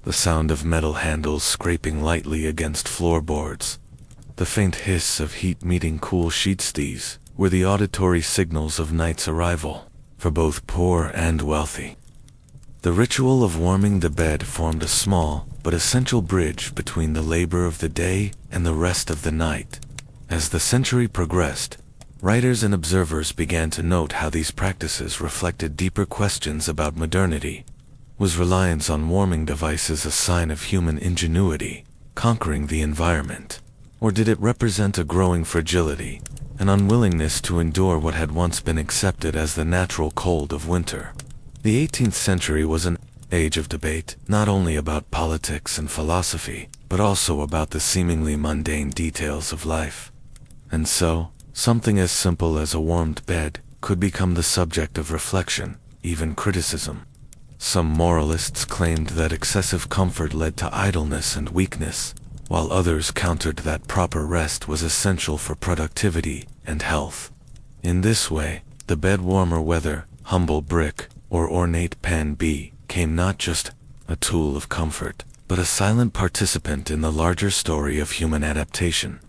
The sound of metal handles scraping lightly against floorboards, the faint hiss of heat meeting cool sheets, these were the auditory signals of night's arrival, for both poor and wealthy. The ritual of warming the bed formed a small but essential bridge between the labor of the day and the rest of the night. As the century progressed, writers and observers began to note how these practices reflected deeper questions about modernity. Was reliance on warming devices a sign of human ingenuity, conquering the environment? Or did it represent a growing fragility, an unwillingness to endure what had once been accepted as the natural cold of winter? The 18th century was an age of debate, not only about politics and philosophy, but also about the seemingly mundane details of life. And so, something as simple as a warmed bed could become the subject of reflection, even criticism. Some moralists claimed that excessive comfort led to idleness and weakness, while others countered that proper rest was essential for productivity and health. In this way, the bed warmer, whether humble brick or ornate pan, became not just a tool of comfort, but a silent participant in the larger story of human adaptation.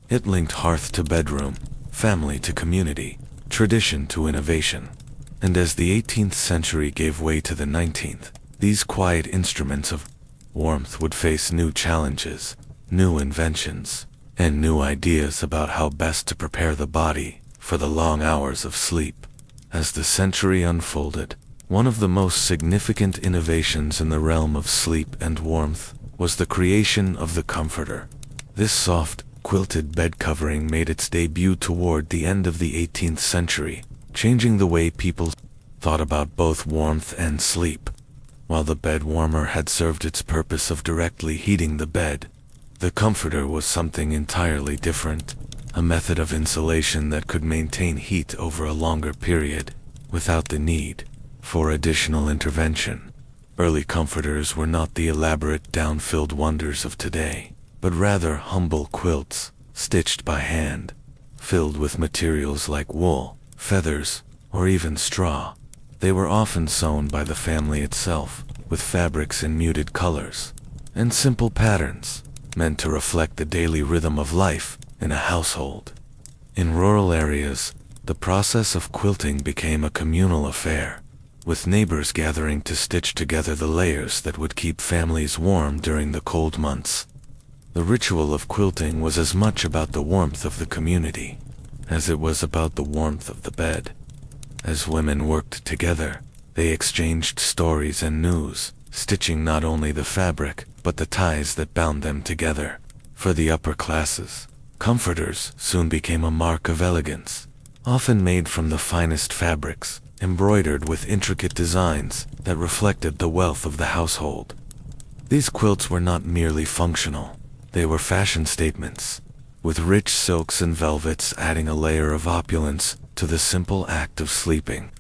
It linked hearth to bedroom, family to community, tradition to innovation. And as the 18th century gave way to the 19th, these quiet instruments of warmth would face new challenges, new inventions, and new ideas about how best to prepare the body for the long hours of sleep. As the century unfolded, one of the most significant innovations in the realm of sleep and warmth was the creation of the comforter. This soft, quilted bed covering made its debut toward the end of the 18th century, changing the way people thought about both warmth and sleep. While the bed warmer had served its purpose of directly heating the bed, the comforter was something entirely different, a method of insulation that could maintain heat over a longer period without the need for additional intervention. Early comforters were not the elaborate down-filled wonders of today, but rather humble quilts, stitched by hand, filled with materials like wool, feathers, or even straw. They were often sewn by the family itself, with fabrics in muted colors and simple patterns, meant to reflect the daily rhythm of life in a household. In rural areas, the process of quilting became a communal affair, with neighbors gathering to stitch together the layers that would keep families warm during the cold months. The ritual of quilting was as much about the warmth of the community as it was about the warmth of the bed. As women worked together, they exchanged stories and news, stitching not only the fabric, but the ties that bound them together. For the upper classes, comforters soon became a mark of elegance, often made from the finest fabrics, embroidered with intricate designs that reflected the wealth of the household. These quilts were not merely functional, they were fashion statements, with rich silks and velvets adding a layer of opulence to the simple act of sleeping.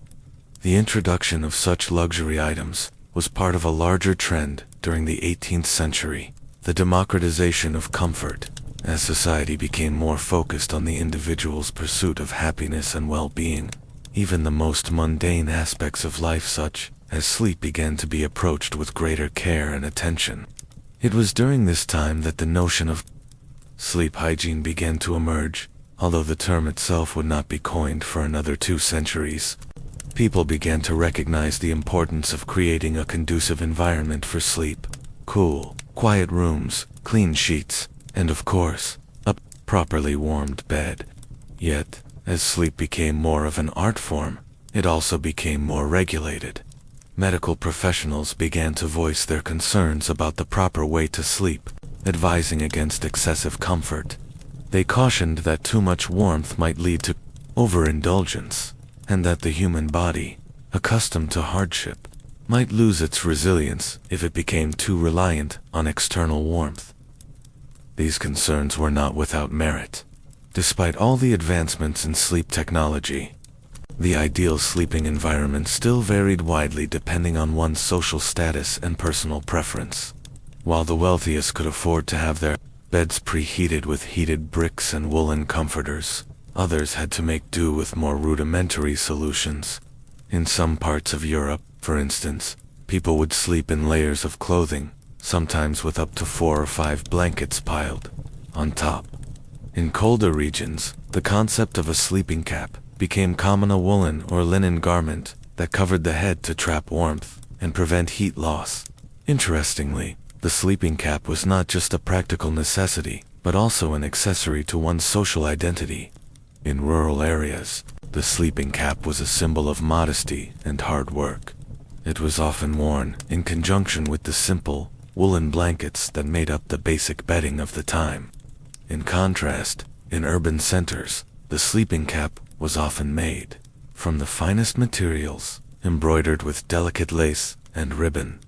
The introduction of such luxury items was part of a larger trend during the 18th century, the democratization of comfort, as society became more focused on the individual's pursuit of happiness and well-being. Even the most mundane aspects of life, such as sleep, began to be approached with greater care and attention. It was during this time that the notion of sleep hygiene began to emerge, although the term itself would not be coined for another 2 centuries. People began to recognize the importance of creating a conducive environment for sleep: cool, quiet rooms, clean sheets, and of course, a properly warmed bed. Yet, as sleep became more of an art form, it also became more regulated. Medical professionals began to voice their concerns about the proper way to sleep, advising against excessive comfort. They cautioned that too much warmth might lead to overindulgence, and that the human body, accustomed to hardship, might lose its resilience if it became too reliant on external warmth. These concerns were not without merit. Despite all the advancements in sleep technology, the ideal sleeping environment still varied widely depending on one's social status and personal preference. While the wealthiest could afford to have their beds preheated with heated bricks and woolen comforters, others had to make do with more rudimentary solutions. In some parts of Europe, for instance, people would sleep in layers of clothing, sometimes with up to 4 or 5 blankets piled on top. In colder regions, the concept of a sleeping cap became common: a woolen or linen garment that covered the head to trap warmth and prevent heat loss. Interestingly, the sleeping cap was not just a practical necessity, but also an accessory to one's social identity. In rural areas, the sleeping cap was a symbol of modesty and hard work. It was often worn in conjunction with the simple, woolen blankets that made up the basic bedding of the time. In contrast, in urban centers, the sleeping cap was often made from the finest materials, embroidered with delicate lace and ribbon,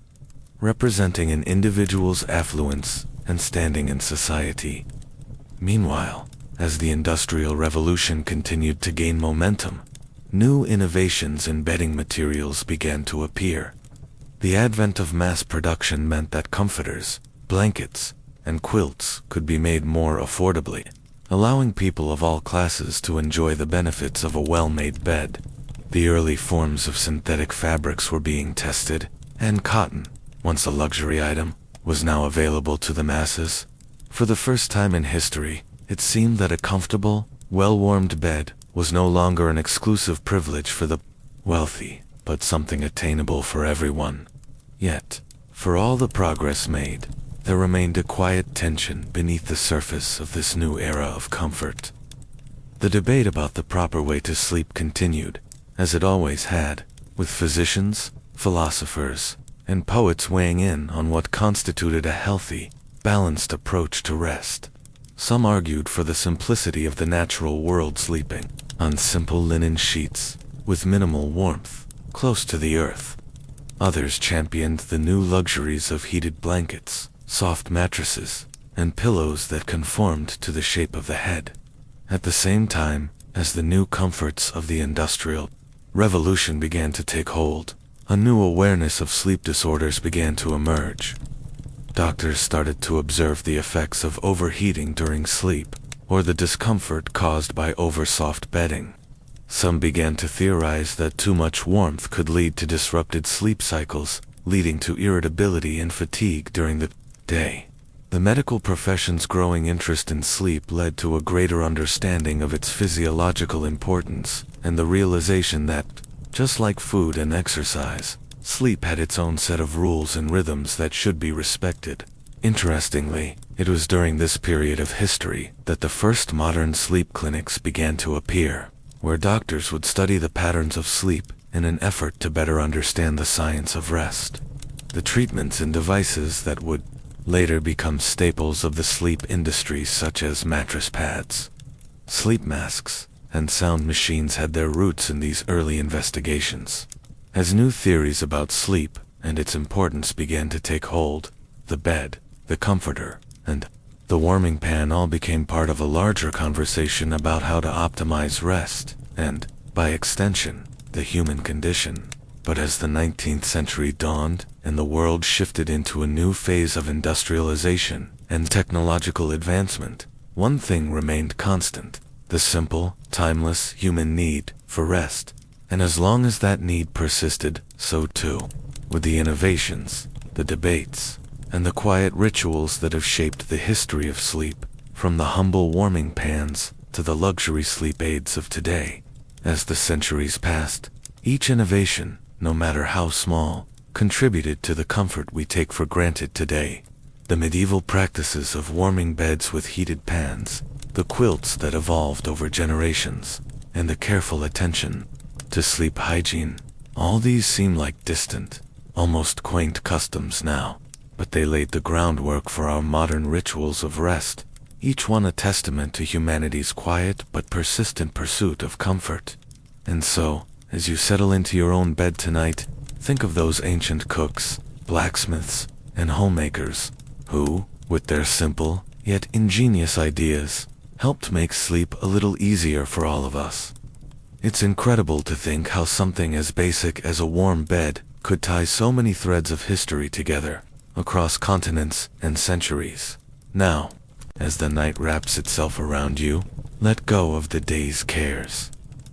representing an individual's affluence and standing in society. Meanwhile, as the Industrial Revolution continued to gain momentum, new innovations in bedding materials began to appear. The advent of mass production meant that comforters, blankets, and quilts could be made more affordably, allowing people of all classes to enjoy the benefits of a well-made bed. The early forms of synthetic fabrics were being tested, and cotton, once a luxury item, was now available to the masses. For the first time in history, it seemed that a comfortable, well-warmed bed was no longer an exclusive privilege for the wealthy, but something attainable for everyone. Yet, for all the progress made, there remained a quiet tension beneath the surface of this new era of comfort. The debate about the proper way to sleep continued, as it always had, with physicians, philosophers, and poets weighing in on what constituted a healthy, balanced approach to rest. Some argued for the simplicity of the natural world, sleeping on simple linen sheets, with minimal warmth, close to the earth. Others championed the new luxuries of heated blankets, soft mattresses, and pillows that conformed to the shape of the head. At the same time, as the new comforts of the Industrial Revolution began to take hold, a new awareness of sleep disorders began to emerge. Doctors started to observe the effects of overheating during sleep, or the discomfort caused by oversoft bedding. Some began to theorize that too much warmth could lead to disrupted sleep cycles, leading to irritability and fatigue during the day. The medical profession's growing interest in sleep led to a greater understanding of its physiological importance, and the realization that, just like food and exercise, sleep had its own set of rules and rhythms that should be respected. Interestingly, it was during this period of history that the first modern sleep clinics began to appear, where doctors would study the patterns of sleep in an effort to better understand the science of rest. The treatments and devices that would later become staples of the sleep industry, such as mattress pads, sleep masks, and sound machines, had their roots in these early investigations. As new theories about sleep and its importance began to take hold, the bed, the comforter, and the warming pan all became part of a larger conversation about how to optimize rest and, by extension, the human condition. But as the 19th century dawned and the world shifted into a new phase of industrialization and technological advancement, one thing remained constant: the simple, timeless human need for rest. And as long as that need persisted, so too would the innovations, the debates, and the quiet rituals that have shaped the history of sleep, from the humble warming pans to the luxury sleep aids of today. As the centuries passed, each innovation, no matter how small, contributed to the comfort we take for granted today. The medieval practices of warming beds with heated pans, the quilts that evolved over generations, and the careful attention to sleep hygiene, all these seem like distant, almost quaint customs now, but they laid the groundwork for our modern rituals of rest, each one a testament to humanity's quiet but persistent pursuit of comfort. And so, as you settle into your own bed tonight, think of those ancient cooks, blacksmiths, and homemakers, who, with their simple, yet ingenious ideas, helped make sleep a little easier for all of us. It's incredible to think how something as basic as a warm bed could tie so many threads of history together, across continents and centuries. Now, as the night wraps itself around you, let go of the day's cares.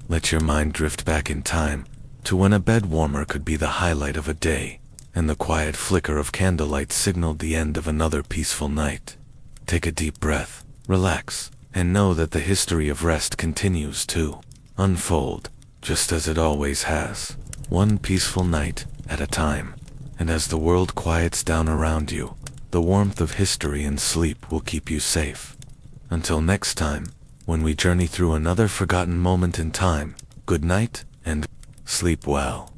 Let your mind drift back in time to when a bed warmer could be the highlight of a day, and the quiet flicker of candlelight signaled the end of another peaceful night. Take a deep breath, relax, and know that the history of rest continues to unfold, just as it always has, one peaceful night at a time. And as the world quiets down around you, the warmth of history and sleep will keep you safe. Until next time, when we journey through another forgotten moment in time, good night and sleep well.